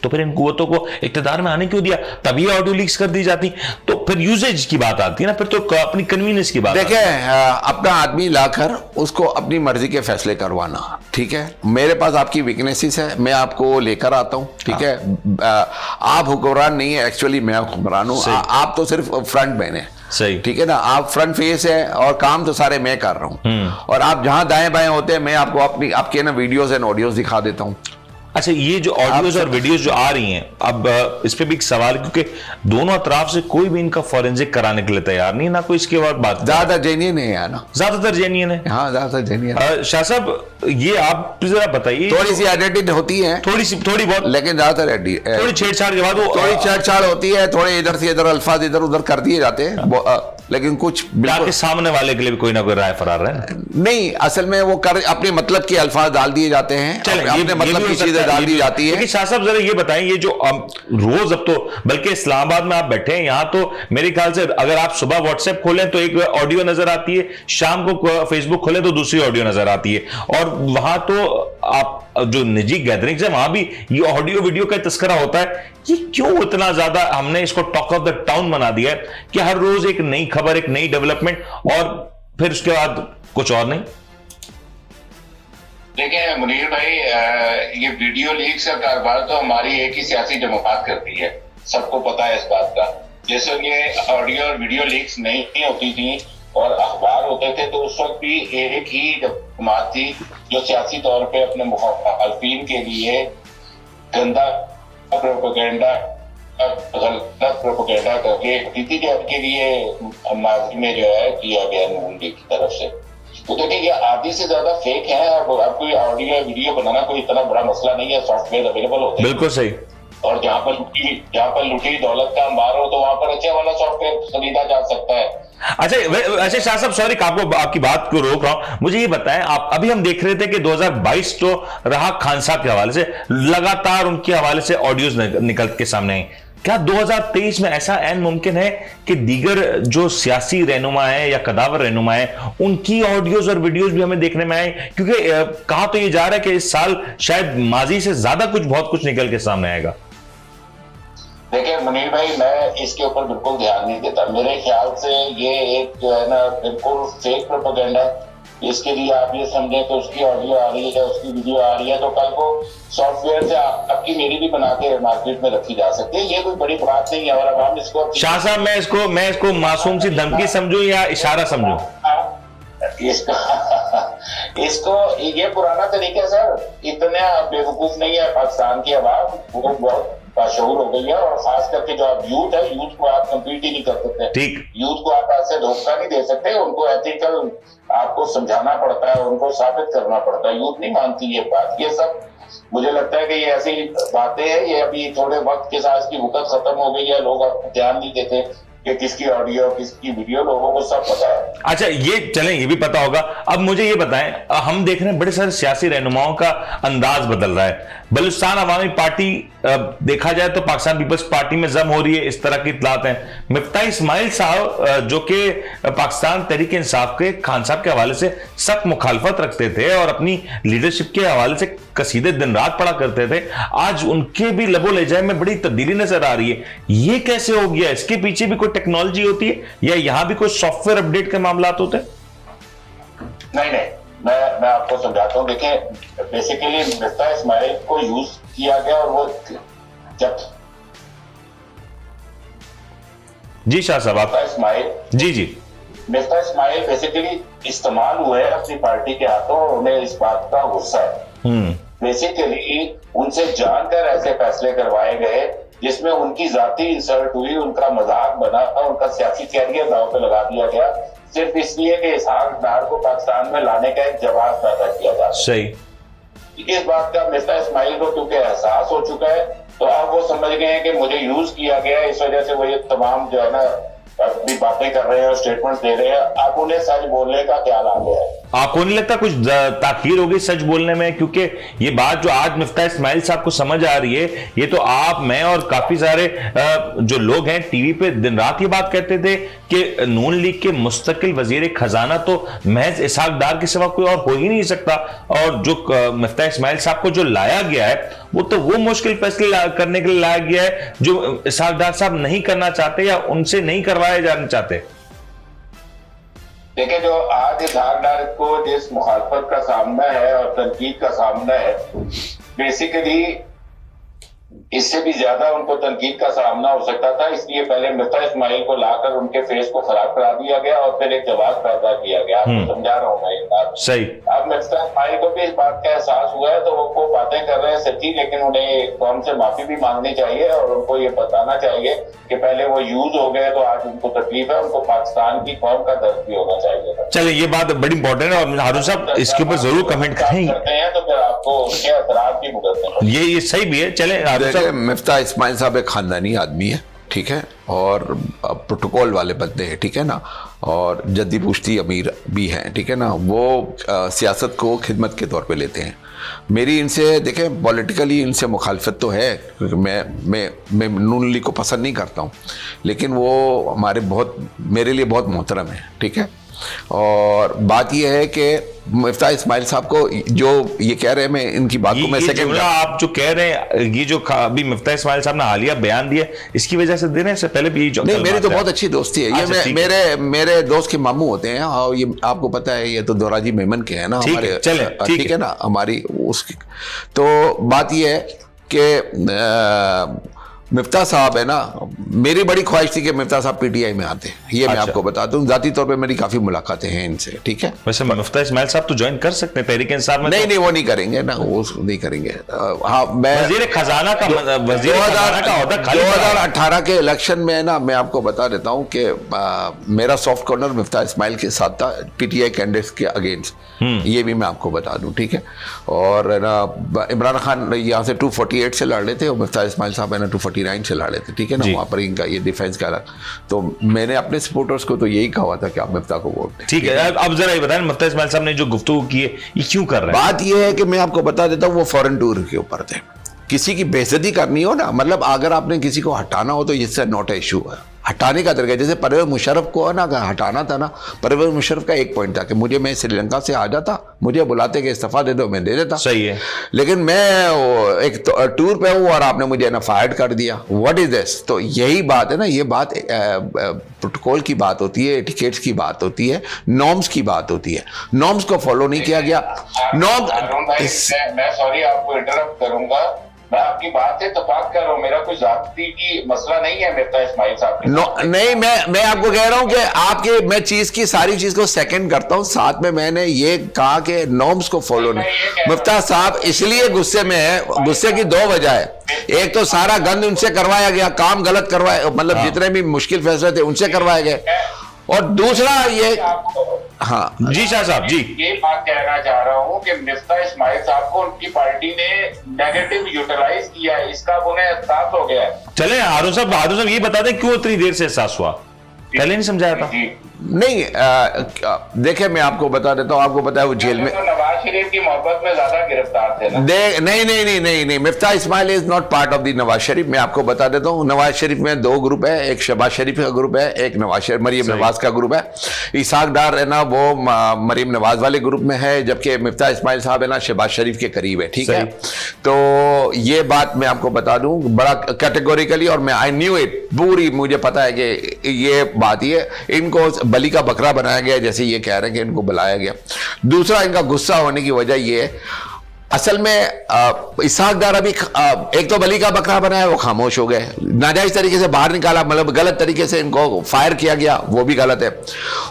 तो फिर इन कुव्वतों को इक्तिदार में आने क्यों दिया? तभी ऑडियो लीक्स कर दी जाती। तो फिर यूजेज की बात आती है ना, फिर तो अपनी कन्वीनियंस की बात। देखिए, अपना आदमी लाकर उसको अपनी मर्जी के फैसले करवाना, ठीक है। मेरे पास आपकी वीकनेसेस है, मैं आपको लेकर आता हूं, ठीक है। आप हुक्मरान नहीं है, एक्चुअली मैं हुक्मरान हूं। आप तो सिर्फ फ्रंट मैन है, सही, ठीक है ना। आप फ्रंट फेस है और काम तो सारे मैं कर रहा हूं, और आप जहां दाएं बाएं होते हैं मैं आपको अपनी आपके ना वीडियोस एंड ऑडियोज दिखा देता हूं। अच्छा, ये जो ऑडियोज और वीडियोज जो आ रही हैं, अब इस पे भी एक सवाल, क्योंकि दोनों अतराफ से कोई भी इनका फॉरेंसिक कराने के लिए तैयार नहीं, ना कोई इसके बाद बात। ज्यादा जेन्युइन है यार ना, ज्यादातर जेन्युइन है। हाँ, ज्यादातर जेन्युइन। शाह साहब, ये आप जरा बताइए, थोड़ी सी एडिटेड होती है, थोड़ी बहुत, लेकिन ज्यादातर थोड़ी छेड़छाड़ के बाद वो थोड़ी छेड़छाड़ होती है, थोड़े इधर से इधर अल्फाज इधर उधर कर दिए जाते हैं, लेकिन कुछ के सामने वाले के लिए भी कोई ना कोई राय फरार है नहीं। असल में वो अपने मतलब के अल्फाज डाल दिए जाते हैं, अपने मतलब की चीजें डाल दी जाती है। लेकिन शाह साहब जरा ये बताएं, ये जो रोज, अब तो बल्कि इस्लामाबाद में आप बैठे हैं, यहाँ तो मेरे ख्याल से अगर आप सुबह व्हाट्सएप खोलें तो एक ऑडियो नजर आती है, शाम को फेसबुक खोलें तो दूसरी ऑडियो नजर आती है, और वहां तो आप जो निजी गैदरिंग्स है वहां भी ये ऑडियो वीडियो का तस्करा होता है। ये क्यों इतना ज्यादा हमने इसको टॉक ऑफ द टाउन बना दिया है कि हर रोज एक नई खबर, एक नई डेवलपमेंट, और फिर उसके बाद कुछ और नहीं? देखिए मुनीर भाई, ये वीडियो लीक्स का कारोबार तो हमारी एक ही सियासी जमात करती है, सबको पता है इस बात का। जैसे ये ऑडियो और वीडियो लीक्स नहीं होती थी और अखबार होते थे, तो उस वक्त भी एक ही जमात थी जो सियासी तौर पे अपने मुखालफिन के लिए गंदा प्रोपेगेंडा, गलत प्रोपेगेंडा करके इसी के लिए माजी में जो है किया गया नून लीग की तरफ से। तो देखिए, ये आधी से ज्यादा फेक है। अब कोई ऑडियो वीडियो बनाना कोई इतना बड़ा मसला नहीं है, सॉफ्टवेयर अवेलेबल होते हैं। बिल्कुल सही। और जहाँ पर लुटी दौलत का अंबार हो तो वहां पर अच्छे वाला सॉफ्टवेयर खरीदा जा सकता है। अच्छा शाह साहब, सॉरी आपकी बात को रोक रहा हूं, मुझे ये बताएं, आप अभी हम देख रहे थे कि 2022 तो रहा खान साहब के हवाले से, लगातार उनके हवाले से ऑडियोज निकल के सामने आई। क्या 2023 में ऐसा ऐन मुमकिन है कि दीगर जो सियासी रहनुमा है या कदावर रहनुमा है उनकी ऑडियोज और वीडियोज भी हमें देखने में आए? क्योंकि कहा तो ये जा रहा है कि इस साल शायद माजी से ज्यादा बहुत कुछ निकल के सामने आएगा। देखिए मुनीर भाई, मैं इसके ऊपर बिल्कुल ध्यान नहीं देता। मेरे ख्याल से ये एक जो है ना बिल्कुल फेक प्रोपेगेंडा है। इसके लिए आप ये समझें कि उसकी ऑडियो आ रही है, उसकी वीडियो आ रही है, तो कल को सॉफ्टवेयर से आपकी मेरी भी बना के मार्केट में रखी जा सकती है। ये कोई बड़ी बात नहीं है। और अब हम इसको, शाह साहब, मैं इसको मासूम सी धमकी समझूं या इशारा समझूं? इसको ये पुराना तरीका सर, इतना बेवकूफ नहीं है पाकिस्तान की आवाम, वो बहुत बाशऊर हो गई है। और खास करके जो आप यूथ है, यूथ को आप कम्पीट ही नहीं कर सकते। ठीक, यूथ को आप ऐसे धोखा नहीं दे सकते। उनको एथिकल आपको समझाना पड़ता है, उनको साबित करना पड़ता है। यूथ नहीं मानती ये बात। ये सब मुझे लगता है कि ये ऐसी बातें हैं, ये अभी थोड़े वक्त के साथ इसकी वक़्त खत्म हो गई है। लोग अब ध्यान नहीं देते कि किसकी ऑडियो किसकी वीडियो, लोगों को सब पता है। अच्छा, ये चलें, ये भी पता होगा। अब मुझे ये बताएं, हम देख रहे हैं बड़े सारे सियासी रहनुमाओं का अंदाज बदल रहा है। बलूचिस्तान अवामी पार्टी देखा जाए तो पाकिस्तान पीपल्स पार्टी में जम हो रही है, इस तरह की इत्तलात हैं। मिफ्ता इस्माइल साहब जो कि पाकिस्तान तहरीक इंसाफ के खान साहब के हवाले से सख्त मुखालफत रखते थे और अपनी लीडरशिप के हवाले से कसीदे दिन रात पढ़ा करते थे, आज उनके भी लबो लहजे में बड़ी तब्दीली नजर आ रही है। ये कैसे हो गया? इसके पीछे भी कोई टेक्नोलॉजी होती है या यहां भी कोई सॉफ्टवेयर अपडेट के मामला होते हैं? नहीं, मैं आपको समझाता हूँ। देखिए, बेसिकली मिफ्ता इस्माइल को यूज किया गया और वो जब जी शाह साहब, आप इस्माइल जी मिफ्ता इस्माइल बेसिकली इस्तेमाल हुए अपनी पार्टी के हाथों और उन्हें इस बात का गुस्सा है। बेसिकली उनसे जानकर ऐसे फैसले करवाए गए जिसमें उनकी जाती इंसल्ट हुई, उनका मजाक बना, उनका सियासी कैरियर दांव पे लगा दिया गया, सिर्फ इसलिए कि इसहाक डार को पाकिस्तान में लाने का एक जवाब पैदा किया जाता है। सही। इस बात का मिफ्ता इस्माइल को क्योंकि एहसास हो चुका है, तो अब वो समझ गए हैं कि मुझे यूज किया गया है, इस वजह से वो ये तमाम जो है ना भी बातें कर रहे हैं और स्टेटमेंट्स दे रहे हैं। अब उन्हें सच बोलने का ख्याल आ गया है। आपको नहीं लगता कुछ ताखीर हो गई सच बोलने में? क्योंकि ये बात जो आज मिफ्ता इस्माइल साहब को समझ आ रही है, ये तो आप, मैं और काफी सारे जो लोग हैं टीवी पे दिन रात ये बात कहते थे कि नून लीग के मुस्तकिल वजीर खजाना तो महज इसहाक डार के सिवा कोई और हो ही नहीं सकता, और जो मिफ्ता इस्माइल साहब को जो लाया गया है वो तो वो मुश्किल फैसले करने के लिए लाया गया है जो इसहाक डार साहब नहीं करना चाहते या उनसे नहीं करवाए जाना चाहते। देखिए, जो आज इसहाक डार को जिस मुखालफत का सामना है और तनकीद का सामना है, बेसिकली इससे भी ज्यादा उनको तनकीद का सामना हो सकता था। इसलिए पहले मिफ्ता इस्माइल को लाकर उनके फेस को खराब करा दिया गया और फिर एक जवाब पैदा किया गया। आपको समझा रहा हूं मैं ये बात। सही। अब मिफ्ता इस्माइल को भी इस बात का एहसास हुआ है, तो वो बातें कर रहे हैं सच्ची, लेकिन उन्हें कौम से माफी भी मांगनी चाहिए और उनको ये बताना चाहिए कि पहले वो यूज हो गए तो आज उनको तकलीफ है, उनको पाकिस्तान की कौम का दर्द भी होना चाहिए। चलिए, ये बात बड़ी इंपॉर्टेंट है और हारून साहब इसके ऊपर जरूर कमेंट करें तो फिर आपको उसके असरात भी भुगतने। ये सही भी है। चले हारून साहब, मिफ्ता इस्माइल साहब एक खानदानी आदमी है, ठीक है, और प्रोटोकॉल वाले बंदे हैं, ठीक है ना, और जद्दी पुश्ती अमीर भी हैं, ठीक है ना। वो सियासत को खिदमत के तौर पे लेते हैं। मेरी इनसे देखें पॉलिटिकली इनसे मुखालफत तो है, क्योंकि मैं नून लीग को पसंद नहीं करता हूँ, लेकिन वो मेरे लिए बहुत मोहतरम है, ठीक है। और बात यह है कि मिफ्ता इस्माइल साहब को जो ये कह रहे हैं, मैं इनकी बात को मैं सेकंड, आप जो कह रहे हैं, ये जो अभी मिफ्ता इस्माइल साहब ने हालिया बयान दिया इसकी वजह से दे रहे हैं, इससे पहले भी जो नहीं, मेरी तो बहुत अच्छी दोस्ती है। ये मेरे दोस्त के मामू होते हैं, और ये आपको पता है ये तो दोराजी मेमन के हैं ना हमारे, ठीक है ना, हमारी उसकी। तो बात ये है कि मिफ्ता साहब है ना, मेरी बड़ी ख्वाहिश थी कि मिफ्ता साहब पीटीआई में आते, ये मैं आपको बता दूं। जाती तौर पे मेरी काफी मुलाकातें हैं इनसे, ठीक है। वैसे मिफ्ता इस्माइल साहब तो ज्वाइन कर सकते हैं तहरीक इंसाफ में। नहीं, वो नहीं करेंगे ना, वो नहीं करेंगे। हाँ, मैं वजीर खजाना का 2018 के इलेक्शन में ना, मैं आपको बता देता हूँ कि मेरा सॉफ्ट कॉर्नर मिफ्ता इस्माइल के साथ था पीटीआई कैंडिडेट्स के अगेंस्ट, ये भी मैं आपको बता दूं, ठीक है। और ना इमरान खान यहाँ से 248 से लड़ रहे थे और मिफ्ता इस्माइल साहब है ना 249 से लड़े थे, ठीक है ना। वहाँ पर इनका ये डिफेंस का रहा, तो मैंने अपने सपोर्टर्स को तो यही कहा था कि आप मिफ्ता को वोट दें, ठीक है। अब जरा ये बताएं, मिफ्ता इस्माइल साहब ने जो गुफ्तगू की है ये क्यों कर रहे हैं? बात ये है कि मैं आपको बता देता हूँ, वो फॉरेन टूर के ऊपर थे। किसी की बेइज्जती करनी हो ना, मतलब अगर आपने किसी को हटाना हो तो इससे नॉट इशू है। हटाने का तरीका, जैसे परवेज मुशर्रफ को ना हटाना था ना, परवेज मुशर्रफ का एक पॉइंट था कि मुझे, मैं श्रीलंका से आ जाता, मुझे बुलाते कि इस्तीफा दे दो, मैं दे देता, सही है। लेकिन मैं एक टूर पे हूँ और आपने मुझे ना फायर्ड कर दिया, व्हाट इज दिस। तो यही बात है ना, ये बात प्रोटोकॉल की बात होती है, एटिकेट्स की बात होती है, नॉर्म्स की बात होती है। नॉर्म्स को फॉलो नहीं किया गया। मैं सॉरी आपको इंटरप्ट करूंगा, मैं आपकी बात से इत्तेफाक कर रहा हूँ, मेरा कोई जाती की मसला नहीं है मिफ्ता इस्माइल साहब के। नहीं, मैं आपको कह रहा हूँ कि आपके, मैं चीज की सारी चीज को सेकंड करता हूँ, साथ में मैंने ये कहा कि नॉर्म्स को फॉलो नहीं। मिफ्ता साहब इसलिए गुस्से में है, गुस्से की दो वजह है। एक तो सारा गंद उनसे करवाया गया, काम गलत करवाया, मतलब जितने भी मुश्किल फैसले थे उनसे करवाए गए, और दूसरा ये, हाँ जी शाह साहब जी, ये बात कहना चाह रहा हूँ कि मिफ्ता इस्माइल साहब को उनकी पार्टी ने नेगेटिव यूटिलाइज किया है, इसका उन्हें एहसास हो गया है। चले हारून साहब ये बता दें क्यों इतनी देर से एहसास हुआ, पहले नहीं समझाया था? नहीं, देखिए मैं आपको बता देता हूँ, आपको पता है वो जेल में तो नवाज शरीफ की मोहब्बत में ज्यादा गिरफ्तार थे ना। नहीं, Miftah Ismail is not part of the Nawaz Sharif. मैं आपको बता देता हूँ, नवाज शरीफ में दो ग्रुप है, एक शहबाज शरीफ का ग्रुप है, एक नवाज शरीफ मरीम नवाज का ग्रुप है। इसहाक डार है ना, वो मरीम नवाज वाले ग्रुप में है, जबकि मिफ्ता इस्माइल साहब है ना शहबाज शरीफ के करीब है, ठीक है। तो ये बात मैं आपको बता दूं बड़ा कैटेगोरिकली, और मैं आई न्यू इट, पूरी मुझे पता है कि ये बात ही है। इनको बलि का बकरा बनाया गया, जैसे ये कह रहे हैं कि इनको बुलाया गया। दूसरा, इनका गुस्सा होने की वजह ये है, असल में इसहाक डार अभी एक तो बली का बकरा बनाया, वो खामोश हो गए, नाजायज तरीके से बाहर निकाला, मतलब गलत तरीके से इनको फायर किया गया, वो भी गलत है।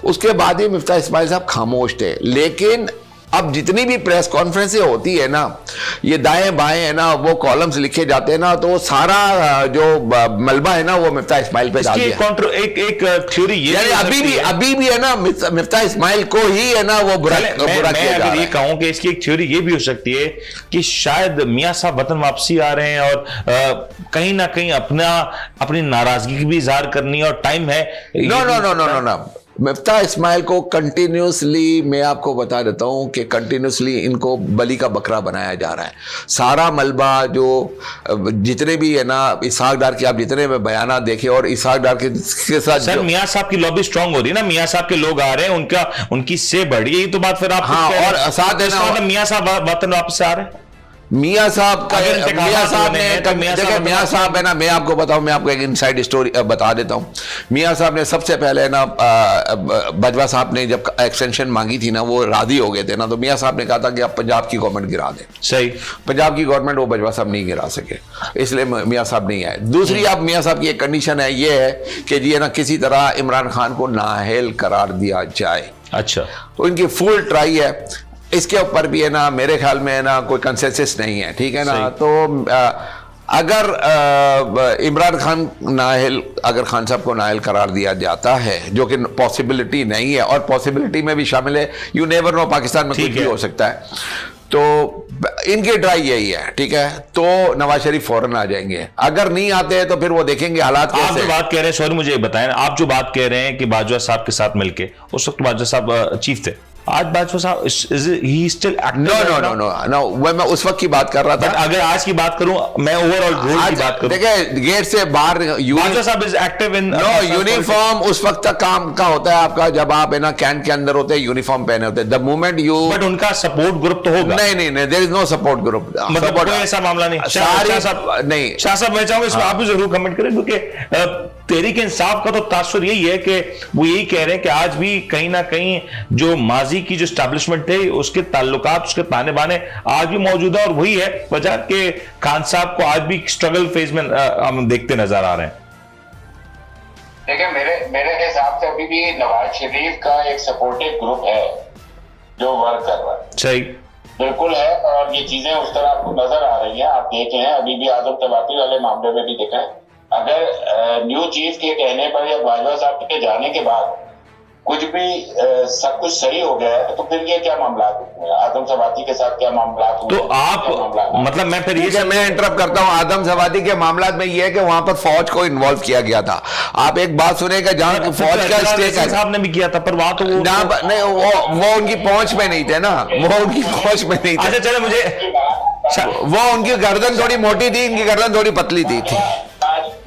उसके बाद ही मिफ्ता इस्माइल साहब खामोश थे। लेकिन अब जितनी भी प्रेस कॉन्फ्रेंसें होती है ना, ये दाएं बाएं है ना, वो कॉलम्स लिखे जाते हैं ना, तो सारा जो मलबा है ना वो मिफ्ता इस्माइल पे डाल दिया। एक थ्योरी ये अभी भी है ना मिफ्ता इस्माइल को ही है ना वो बुरा किया जा रहा है। ये कहूं कि इसकी एक थ्योरी ये भी हो सकती है कि शायद मियां साहब वतन वापसी आ रहे हैं और कहीं ना कहीं अपनी नाराजगी की भी इजहार करनी है और टाइम है। नो, मिफ्ता इस्माइल को कंटिन्यूसली, मैं आपको बता देता हूं कि कंटिन्यूसली इनको बली का बकरा बनाया जा रहा है। सारा मलबा जो जितने भी है ना इसहाक डार के, आप जितने में बयाना देखे और इसहाक डार के साथ सर मियां साहब की लॉबी स्ट्रांग हो रही है ना, मियां साहब के लोग आ रहे हैं, उनकी से बढ़ी, यही तो बात फिर आप और साथ है ना मियां साहब वतन वापस आ रहे हैं। मियां साहब है ना, मैं आपको बताऊं, मैं आपको एक इनसाइड स्टोरी बता देता हूं। मियां साहब ने सबसे पहले ना बाजवा साहब ने जब एक्सटेंशन मांगी थी ना, वो राजी हो गए थे ना, तो मियां साहब ने कहा था कि आप पंजाब की गवर्नमेंट गिरा दें। सही, पंजाब की गवर्नमेंट वो बाजवा साहब नहीं गिरा सके, इसलिए मियां साहब नहीं आए। दूसरी आप मियां साहब की एक कंडीशन है, ये है कि जी है ना किसी तरह इमरान खान को नाअहल करार दिया जाए। अच्छा, तो इनकी फुल ट्राई है, इसके ऊपर भी है ना मेरे ख्याल में है ना कोई कंसेंसस नहीं है, ठीक है ना। तो अगर इमरान खान नाअहल, अगर खान साहब को नाअहल करार दिया जाता है, जो कि पॉसिबिलिटी नहीं है और पॉसिबिलिटी में भी शामिल है, यू नेवर नो, पाकिस्तान में कुछ भी हो सकता है, तो इनकी ट्राई यही है, ठीक है। तो नवाज शरीफ फौरन आ जाएंगे, अगर नहीं आते हैं तो फिर वो देखेंगे हालात कैसे। आप जो बात कह रहे हैं, सॉरी मुझे बताएं, आप जो बात कह रहे हैं कि बाजवा साहब के साथ मिलके, उस वक्त बाजवा साहब चीफ थे, आज बाजवा साहब ही स्टिल एक्टिव? नो, मैं उस वक्त की बात कर रहा था। अगर आज की बात करूं, मैं ओवरऑल रोल की बात करूं, देखिए गेट से बाहर बाजवा साहब इज एक्टिव इन यूनिफॉर्म उस वक्त तक काम का होता है आपका, जब आप है ना कैंट के अंदर होते हैं, यूनिफॉर्म पहने होते हैं। द मोमेंट यू, बट उनका सपोर्ट ग्रुप तो होगा। नहीं, there is no support group, मतलब कोई ऐसा मामला नहीं। शाह साहब मैं चाहूंगा इसमें आप भी जरूर कमेंट करें, क्योंकि तहरीक इंसाफ का तो तासुर यही है कि वो यही कह रहे हैं कि आज भी कहीं ना कहीं जो माजी की जो एस्टैब्लिशमेंट थे, उसके ताल्लुकात, उसके ताने बाने आज भी मौजूद है, और वही है वजह के खान साहब को आज भी स्ट्रगल फेज में हम देखते नजर आ रहे हैं। देखिए मेरे हिसाब से अभी भी नवाज शरीफ का एक सपोर्टिव ग्रुप है जो वर्क कर रहा है। सही, बिल्कुल है, और ये चीजें उस तरह आपको नजर आ रही हैं। आप देखें अभी भी आजम तबाती वाले मामले में भी देखें, अगर न्यू चीफ के कहने पर या बाजवा साहब के जाने के बाद कुछ भी सब कुछ सही हो गया है, तो फिर ये क्या मामला हुए? आदम सवाती के साथ क्या मामला हुए? तो आप मतलब मैं फिर ये मैं इंटरप्ट करता हूं, आदम सवाती के मामला में ये है कि वहां पर फौज को इन्वॉल्व किया गया था। आप एक बात सुनेगा, जहां फौज का स्टेक है, साहब ने भी किया था, पर वहां तो नहीं, वो उनकी पहुंच में नहीं थे ना, वो उनकी पहुंच में नहीं थे। अच्छा चले, मुझे वो उनकी गर्दन थोड़ी मोटी थी, इनकी गर्दन थोड़ी पतली थी।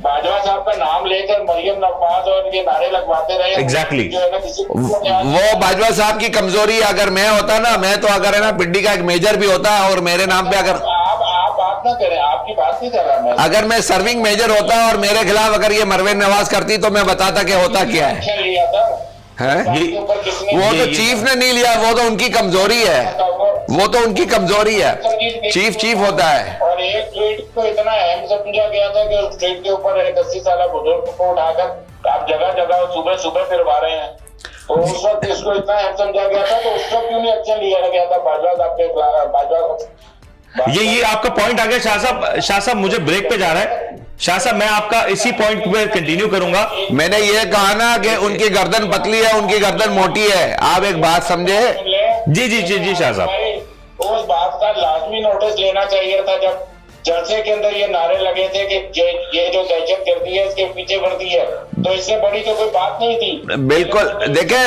बाजवा साहब का नाम लेकर मरियम नवाज और ये नारे लगवाते रहे। एग्जैक्टली, वो बाजवा साहब की कमजोरी, अगर मैं होता ना, मैं तो अगर है ना पिंडी का एक मेजर भी होता और मेरे नाम पे अगर आप बात ना करें, आपकी बात नहीं कर रहा मैं, अगर मैं सर्विंग मेजर होता और मेरे खिलाफ अगर ये मरवेन नवाज करती तो मैं बताता कि होता क्या है। लिया था वो तो चीफ ने नहीं लिया, वो तो उनकी कमजोरी है, वो तो उनकी कमजोरी है। चीफ होता है। और एक ट्वीट को इतना अहम समझा गया था कि उस ट्वीट के ऊपर एक 80 साल बुजुर्ग को उठाकर आप जगह जगह सुबह फिरवा रहे हैं, तो उस वक्त इसको इतना अहम समझा गया था, तो उस वक्त क्यों नहीं एक्शन लिया गया था बाजवा साहब के खिलाफ? ये आपका पॉइंट आ गया शाह साहब मुझे ब्रेक पे जा रहा है। शाह साहब मैं आपका इसी पॉइंट पे कंटिन्यू करूंगा। मैंने ये कहा ना कि उनकी गर्दन पतली है, उनकी गर्दन मोटी है, आप एक बात समझे। जी शाह साहब, उस बात का लाजमी नोटिस लेना चाहिए था जब जलसे के अंदर ये नारे लगे थे कि ये जो दहशत गर्दी है इसके पीछे वर्दी है, तो इससे बड़ी तो कोई बात नहीं थी। बिल्कुल, देखिए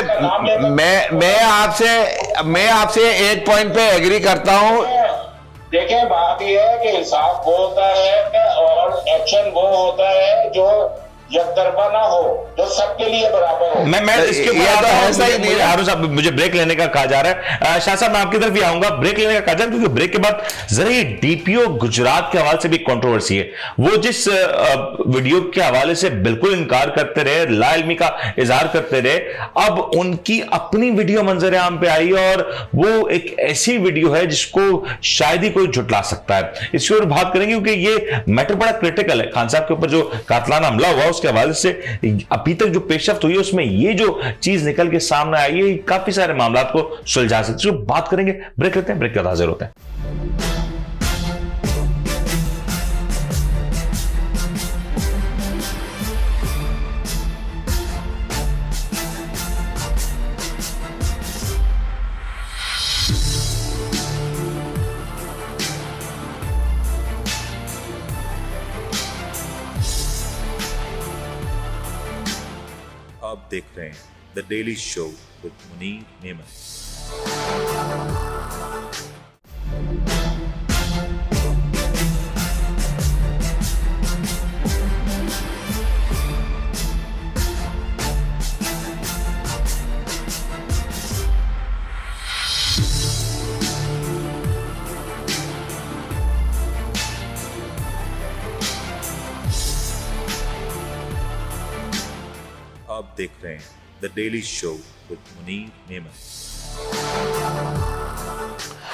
मैं आपसे एक पॉइंट पे एग्री करता हूँ। देखें बात यह है कि इंसाफ वो होता है और एक्शन वो होता है जो एकतरफा ना हो, जो सबके लिए बराबर हो। मैं इसके ऊपर ये तो आता हूं, ऐसा ही नहीं है। हारून साहब मुझे ब्रेक लेने का कहा जा रहा है। शाह साहब मैं आपकी तरफ भी आऊंगा, ब्रेक लेने का कहा जा रहा है क्योंकि ब्रेक के बाद जरा ये डीपीओ गुजरात के हवाले से भी कंट्रोवर्सी है। वो जिस वीडियो के हवाले से बिल्कुल इनकार करते रहे, लाइल्मी का इजहार करते रहे, अब उनकी अपनी वीडियो मंजर आम पे आई और वो एक ऐसी वीडियो है जिसको शायद ही कोई झुटला सकता है। इसके ऊपर बात करेंगे क्योंकि ये मैटर बड़ा क्रिटिकल है। खान साहब के ऊपर जो कातलाना हमला हुआ उसके हवाले से अभी तक जो पेशरफ्त हुई है उसमें ये जो चीज निकल के सामने आई है काफी सारे मामला को सुलझा सकती है। बात करेंगे, ब्रेक लेते हैं, ब्रेक के बाद हाजिर होते हैं। आप देख रहे हैं the daily show with Munir नेमत। आप देख रहे हैं the daily show with Munir नेमत।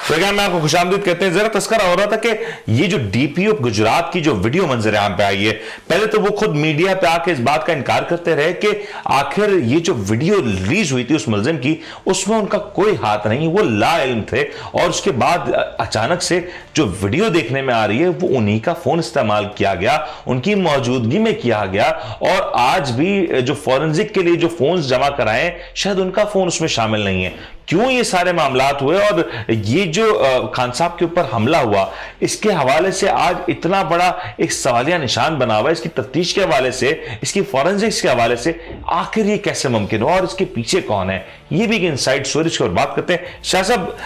प्रोग्राम में आपको खुशामदीद कहते हैं। जरा तस्करा हो रहा था कि ये जो डीपीओ गुजरात की जो वीडियो मंजर आम पे आई है, पहले तो वो खुद मीडिया पे आके इस बात का इनकार करते रहे कि आखिर ये जो वीडियो रिलीज हुई थी उस मुलजिम की, उसमें उनका कोई हाथ नहीं, वो लाइल्म थे। और उसके बाद अचानक से जो वीडियो देखने में आ रही है वो उन्हीं का फोन इस्तेमाल किया गया, उनकी मौजूदगी में किया गया। और आज भी जो फॉरेंसिक के लिए जो फोन जमा कराए शायद उनका फोन उसमें शामिल नहीं है। क्यों ये सारे मामलात हुए और ये जो खान साहब के ऊपर हमला हुआ इसके हवाले से आज इतना बड़ा एक सवालिया निशान बना हुआ है, इसकी तफ्तीश के हवाले से, इसकी फॉरेंसिक्स के हवाले से आखिर ये कैसे मुमकिन हुआ और इसके पीछे कौन है, ये भी एक इनसाइड स्टोरी की ओर बात करते हैं। शाह साहब,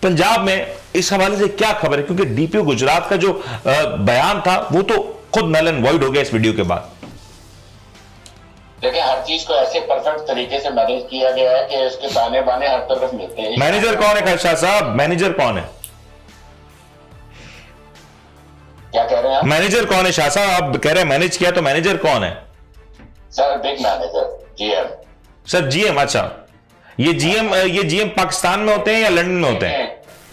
पंजाब में इस हवाले से क्या खबर है, क्योंकि डीपीओ गुजरात का जो बयान था वो तो खुद नल एंड वॉइड हो गया इस वीडियो के बाद। देखिए, हर चीज को ऐसे परफेक्ट तरीके से मैनेज किया गया है कि उसके ताने बाने हर तरफ मिलते हैं। मैनेजर कौन है शाह साहब, मैनेजर कौन है? क्या कह रहे हैं आप? मैनेजर कौन है शाह साहब? आप कह रहे हैं मैनेज किया, तो मैनेजर कौन है? Sir big manager, GM. Sir GM, अच्छा ये जीएम पाकिस्तान में होते हैं या लंदन में होते हैं?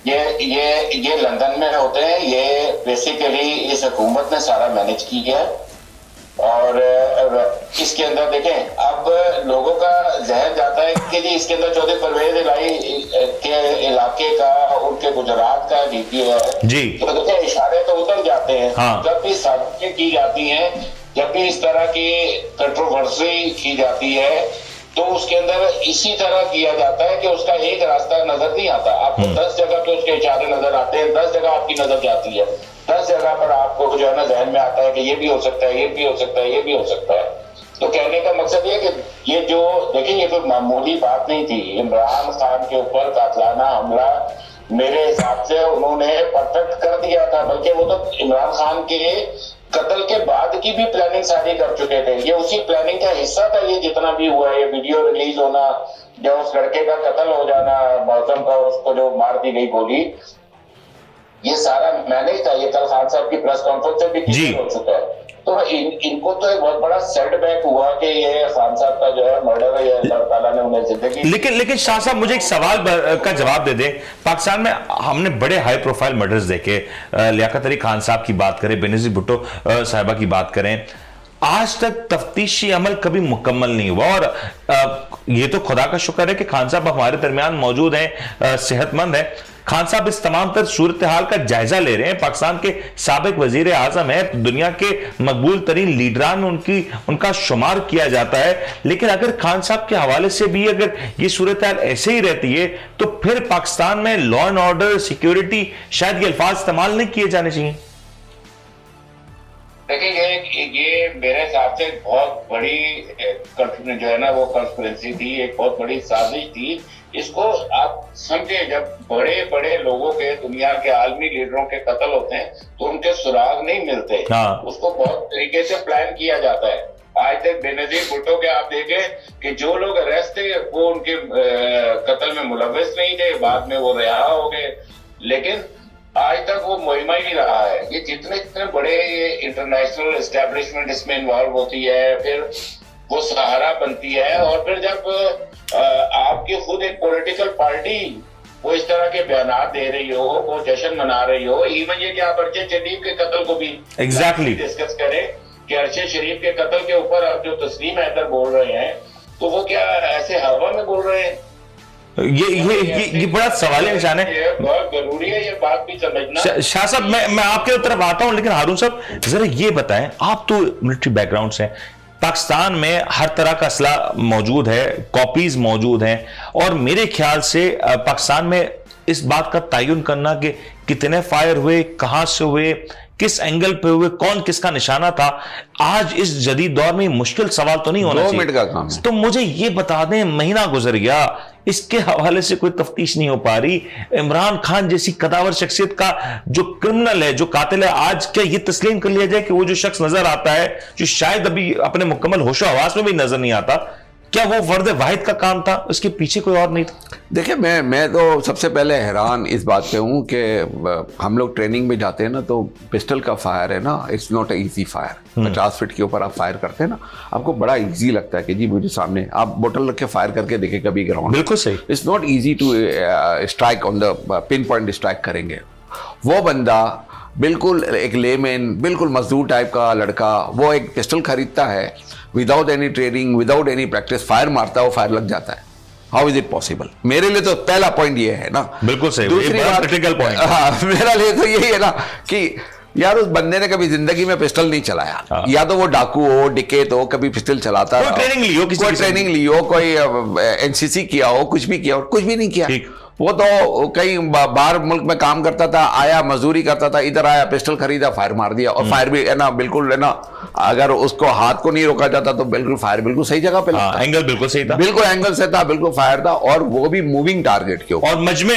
ये लंदन में होते हैं। ये बेसिकली इस हुकूमत ने सारा मैनेज किया है। और इसके अंदर देखें, अब लोगों का जहन जाता है कि जी इसके अंदर चौधरी परवेज इलाही के इलाके का, उनके गुजरात का डीपीओ है जी, तो देखिए इशारे तो उतर जाते हैं। हाँ। जब भी साजिशें की जाती हैं, जब भी इस तरह की कंट्रोवर्सी की जाती है, तो उसके अंदर इसी तरह किया जाता है कि उसका एक रास्ता नजर नहीं आता। आपको 10 जगह पे उसके इशारे नजर आते हैं, 10 जगह आपकी नजर जाती है, 10 जगह पर आपको जो है ना जहन में आता है कि ये भी हो सकता है, ये भी हो सकता है, ये भी हो सकता है। तो कहने का मकसद ये कि ये जो देखिए, ये कोई मामूली बात नहीं थी। इमरान खान के ऊपर कातलाना हमला मेरे हिसाब से उन्होंने परफेक्ट कर दिया था, बल्कि वो तो इमरान खान के कत्ल के बाद की भी प्लानिंग सारी कर चुके थे। ये उसी प्लानिंग का हिस्सा था। ये जितना भी हुआ है, ये वीडियो रिलीज होना, जो उस लड़के का कत्ल हो जाना, मौसम का, उसको जो मार दी गई गोली, ये सारा मैनेज था। ये कल खान साहब की प्रेस कॉन्फ्रेंस में भी क्लियर हो चुका है। तो इनको तो एक बहुत बड़ा सेटबैक हुआ कि ये खान साहब का जो है मर्डर है, अल्लाह ताला ने उन्हें जिंदगी। लेकिन शाह साहब, मुझे एक सवाल का जवाब दे दें। पाकिस्तान में हमने बड़े हाई प्रोफाइल मर्डर्स देखे, लियाकत अली खान साहब की बात करें, बेनजीर भुट्टो साहिबा की बात करें, आज तक तफ्तीशी अमल कभी मुकम्मल नहीं हुआ। और ये तो खुदा का शुक्र है कि खान साहब हमारे दरमियान मौजूद हैं, सेहतमंद है। खान साहब इस तमाम तर सूरत हाल का जायजा ले रहे हैं। पाकिस्तान के साबिक वजीर आजम है, दुनिया के मकबूल तरीन लीडरान में उनका शुमार किया जाता है। लेकिन अगर खान साहब के हवाले से भी अगर ये सूरत हाल ऐसे ही रहती है तो फिर पाकिस्तान में लॉ एंड ऑर्डर, सिक्योरिटी, शायद ये अल्फाज इस्तेमाल नहीं किए जाने चाहिए। देखिए, ये मेरे हिसाब से बहुत बड़ी जो है ना वो कंस्पिरेसी थी, एक बहुत बड़ी साजिश थी। इसको आप समझे, जब बड़े बड़े लोगों के, दुनिया के आलमी लीडरों के कत्ल होते हैं तो उनके सुराग नहीं मिलते। हाँ। उसको बहुत तरीके से प्लान किया जाता है। आज तक बेनजीर भुट्टो के आप देखें कि जो लोग अरेस्ट थे वो उनके कत्ल में मुलव्वस नहीं थे, बाद में वो रिहा हो गए, लेकिन आज तक वो मुहिमा ही रहा है। ये जितने बड़े इंटरनेशनल एस्टेब्लिशमेंट इसमें इन्वॉल्व होती है, फिर वो सहारा बनती है, और फिर जब आपकी खुद एक पॉलिटिकल पार्टी वो इस तरह के बयानात दे रही हो, वो जश्न मना रही हो, इवन ये कि आप अरशद शरीफ के कत्ल को भी एग्जैक्टली डिस्कस करें कि अरशद शरीफ के कत्ल के ऊपर आप जो तस्लीम हैदर बोल रहे हैं, तो वो क्या ऐसे हवा में बोल रहे हैं? ये बड़ा सवालिया निशान है। बहुत जरूरी है ये बात भी समझना। शाह साहब, मैं आपके तरफ आता हूं, लेकिन हारून साहब जरा ये बताएं, आप तो मिलिट्री बैकग्राउंड से हैं, पाकिस्तान में हर तरह का असला मौजूद है, कॉपीज मौजूद हैं, और मेरे ख्याल से पाकिस्तान में इस बात का तयन करना कि कितने फायर हुए, कहां से हुए, किस एंगल पे हुए, कौन किसका निशाना था, आज इस जदीद दौर में मुश्किल सवाल तो नहीं होना चाहिए। 2 मिनट का काम है। तो मुझे ये बता दें, महीना गुजर गया, इसके हवाले से कोई तफ्तीश नहीं हो पा रही। इमरान खान जैसी कदावर शख्सियत का जो क्रिमिनल है, जो कातिल है, आज क्या ये तस्लीम कर लिया जाए कि वो जो शख्स नजर आता है, जो शायद अभी अपने मुकम्मल होशो हवास में भी नजर नहीं आता, क्या वो फर्द वाहिद का काम था, उसके पीछे कोई और नहीं था? देखिए, मैं तो सबसे पहले हैरान इस बात पे हूँ कि हम लोग ट्रेनिंग में जाते हैं ना, तो पिस्टल का फायर है ना, it's not easy fire. 50 feet के ऊपर आप फायर करते हैं ना, आपको बड़ा इजी लगता है कि जी मुझे सामने, आप बोतल रख के फायर करके देखें कभी ग्राउंड। बिल्कुल सही। It's not easy to strike on the pin point strike करेंगे। वो बंदा बिल्कुल एक लेमैन, बिल्कुल मजदूर टाइप का लड़का, वो एक पिस्टल खरीदता है without any training, without any practice, fire मारता है, वो फायर लग जाता है। How is it possible? मेरे लिए तो पहला पॉइंट ये है ना। बिल्कुल सही, दूसरी बात, क्रिटिकल पॉइंट। हाँ, मेरा लिए तो यही है ना कि यार उस बंदे ने कभी जिंदगी में पिस्टल नहीं चलाया, या तो वो डाकू हो, डिकेट हो, कभी पिस्टल चलाता कोई ट्रेनिंग ली हो, कोई ट्रेनिंग ली हो, कोई एनसीसी किया हो, कुछ भी किया हो, कुछ भी नहीं किया। वो तो कहीं बाहर मुल्क में काम करता था, आया मजदूरी करता था, इधर आया पिस्टल खरीदा, फायर मार दिया, और फायर भी है ना बिल्कुल है ना, अगर उसको हाथ को नहीं रोका जाता तो बिल्कुल फायर बिल्कुल सही जगह पे लगता। एंगल बिल्कुल सही था, बिल्कुल एंगल से था, बिल्कुल फायर था, और वो भी मूविंग टारगेट के ऊपर, और मजमे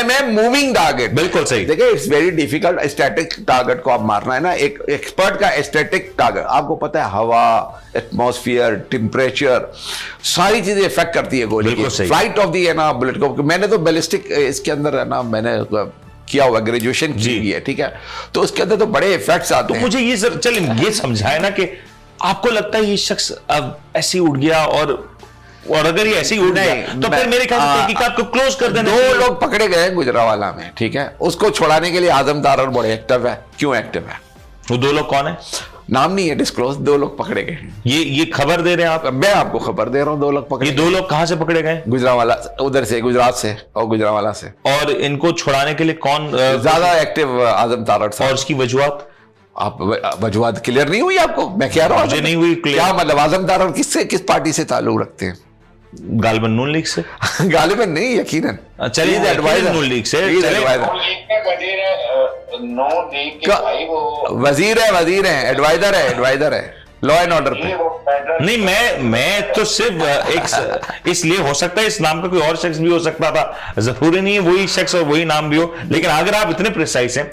में मूविंग टारगेट। बिल्कुल सही। देखिए, it's very difficult. Static target को आप मारना है ना, एक एक्सपर्ट का स्टैटिक टारगेट, आपको पता है हवा, एटमॉस्फेयर, टेम्परेचर, सारी चीजें इफेक्ट करती है गोली की, फ्लाइट ऑफ दी है ना बुलेट को। मैंने तो बैलिस्टिक इसके अंदर है ना, मैंने किया हुआ, ग्रेजुएशन की हुई है, ठीक है, तो उसके अंदर तो बड़े इफेक्ट्स आते हैं। मुझे ये चलिए ये समझाए ना कि आपको लगता है ये शख्स अब ऐसे उड़ गया, और अगर ये ऐसे ही उड़ गया तो फिर मेरे ख्याल से तहकीकात को क्लोज कर देना। 2 लोग पकड़े गए गुजरावाला में, ठीक है, उसको छुड़ाने के लिए आजम तारर बड़े एक्टिव है। क्यों एक्टिव है? वो 2 लोग कौन है? नाम नहीं है डिस्क्लोज। 2 लोग पकड़े गए। ये खबर दे रहे हैं आप? मैं आपको खबर दे रहा हूँ, 2 लोग पकड़े। ये 2 लोग कहां से पकड़े गए? गुजरावाला, उधर से, गुजरात से और गुजरावाला से। और इनको छुड़ाने के लिए कौन ज्यादा एक्टिव? आजम तारड़ साहब। और उसकी वजूहत? आप वजूहत क्लियर नहीं हुई आपको? मैं कह रहा हूँ मुझे नहीं हुई क्लियर। क्या मतलब? आजम तारड़ किस पार्टी से ताल्लुक रखते हैं? गालिबन नून लीग से। गालिबन नहीं, यकीनन। चलिए एडवाइजर नून लीग से। वजीर है, एडवाइजर है लॉ एंड ऑर्डर पे। नहीं, मैं तो सिर्फ एक इसलिए हो सकता है इस नाम का कोई और शख्स भी हो सकता था, जरूरी नहीं है वही शख्स और वही नाम भी हो, लेकिन अगर आप इतने प्रिसाइज हैं,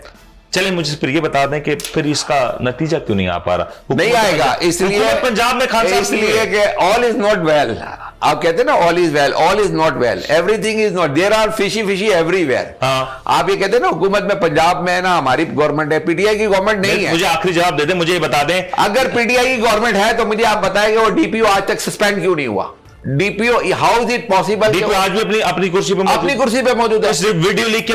चले मुझे फिर ये बता दें कि फिर इसका नतीजा क्यों नहीं आ पा रहा? नहीं आएगा इसलिए पंजाब में खान साहब इसलिए कि ऑल इज नॉट वेल। आप कहते हैं ना all is well, all is not well, everything is not, there are fishy everywhere. आप ये कहते हैं ना हुकूमत में, पंजाब में ना हमारी गवर्नमेंट है, पीटीआई की गवर्नमेंट नहीं है। मुझे आखिरी जवाब दे दें, मुझे ये बता दें, अगर पीटीआई की गवर्नमेंट है तो मुझे आप बताएंगे वो डीपीओ आज तक सस्पेंड क्यों नहीं हुआ? DPO, how is it possible? DPO आज भी अपनी कुर्सी पे मौजूद है, सिर्फ वीडियो लीक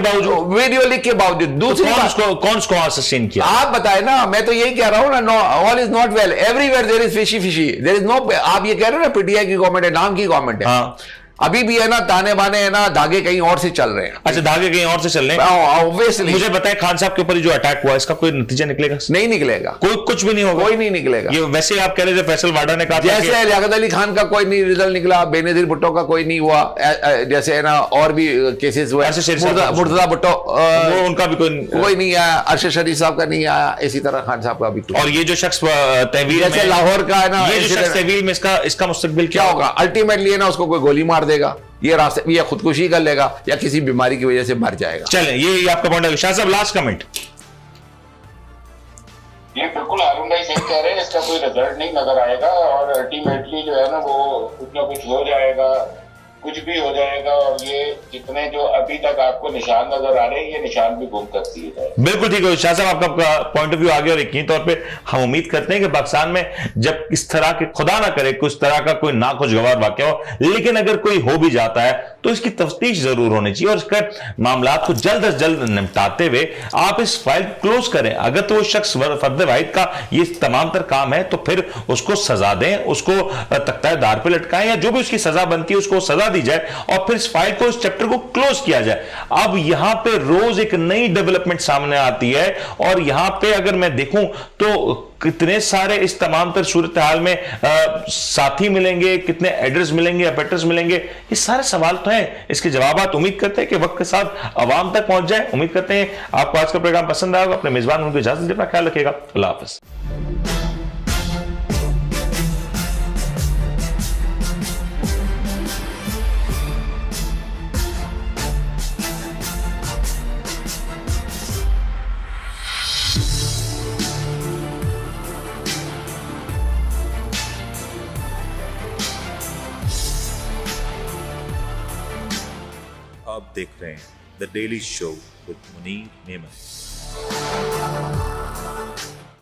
के बावजूद। दूसरी बात, कौन उसको सस्टेन किया? आप बताए ना, मैं तो यही कह रहा हूं ना, all is not well, everywhere there is fishy, there is no. आप ये कह रहे हो ना पीटीआई की गवर्नमेंट है, नाम की गवर्नमेंट है, अभी भी है ना, ताने बाने है ना, धागे कहीं और से चल रहे हैं। अच्छा, धागे कहीं और से चल रहे हैं, ऑब्वियसली। मुझे बताएं, खान साहब के ऊपर जो अटैक हुआ, इसका कोई नतीजा निकलेगा? नहीं निकलेगा, कुछ भी नहीं होगा, कोई नहीं निकलेगा। ये वैसे आप कह रहे थे, फैसल वाडा ने कहा जैसे लियाकत अली खान का कोई नहीं रिजल्ट निकला, बेनजीर भुट्टो का कोई नहीं हुआ, जैसे है ना और भी केसेस हुए, मुर्तजा भुट्टो उनका भी कोई नहीं आया, अरशद शरीफ साहब का नहीं आया, इसी तरह खान साहब का भी। और ये जो शख्स तहवील जैसे लाहौर का है ना, ये जो शख्स तहवील में इसका मुस्तकबिल क्या होगा? अल्टीमेटली है ना, उसको कोई गोली मार देगा, ये रास्ते, या खुदकुशी कर लेगा, या किसी बीमारी की वजह से मर जाएगा। चलें, ये आपका पॉइंट है। शाह साहब, लास्ट कमेंट। ये बिल्कुल हारून भाई सही कह रहे हैं, इसका कोई रिजल्ट नहीं नजर आएगा और अल्टीमेटली जो है ना वो कुछ ना कुछ हो जाएगा, कुछ भी हो जाएगा और ये जितने जो अभी तक आपको निशान नजर आ रहे हैं ये निशान भी गुम कर दिए जाए। बिल्कुल ठीक है शाह साहब, आपका पॉइंट ऑफ व्यू आ गया और यकीनी तौर पे हम उम्मीद करते हैं कि पाकिस्तान में जब इस तरह के खुदा ना करे कुछ तरह का कोई नाखुशगवार वाकया हो, लेकिन अगर कोई हो भी जाता है तो इसकी तफ्तीश जरूर होनी चाहिए और इसका मामला को जल्द अज जल्द निपटाते हुए आप इस फाइल क्लोज करें। अगर तो वो शख्स फर्द वाहिद का ये तमाम तर काम है तो फिर उसको सजा दें, उसको तख्तादार पे लटकाएं या जो भी उसकी सजा बनती है उसको सजा दी जाए और फिर इस फाइल को, इस चैप्टर को क्लोज किया जाए। अब यहां पे रोज एक नई डेवलपमेंट सामने आती है और यहां पे अगर मैं देखूं तो कितने सारे इस तमाम तर सूरत हाल में साथी मिलेंगे, कितने एड्रेस मिलेंगे, अपेटर्स मिलेंगे, ये सारे सवाल तो हैं, इसके जवाब उम्मीद करते हैं कि वक्त के साथ अवाम तक पहुंच जाए। उम्मीद करते हैं आपको आज का प्रोग्राम पसंद आएगा। अपने मेजबान उनको इजाजत दीजिए, अपना ख्याल रखिएगा। अल्लाह हाफिज। आप देख रहे हैं the daily show with Munir नेमत।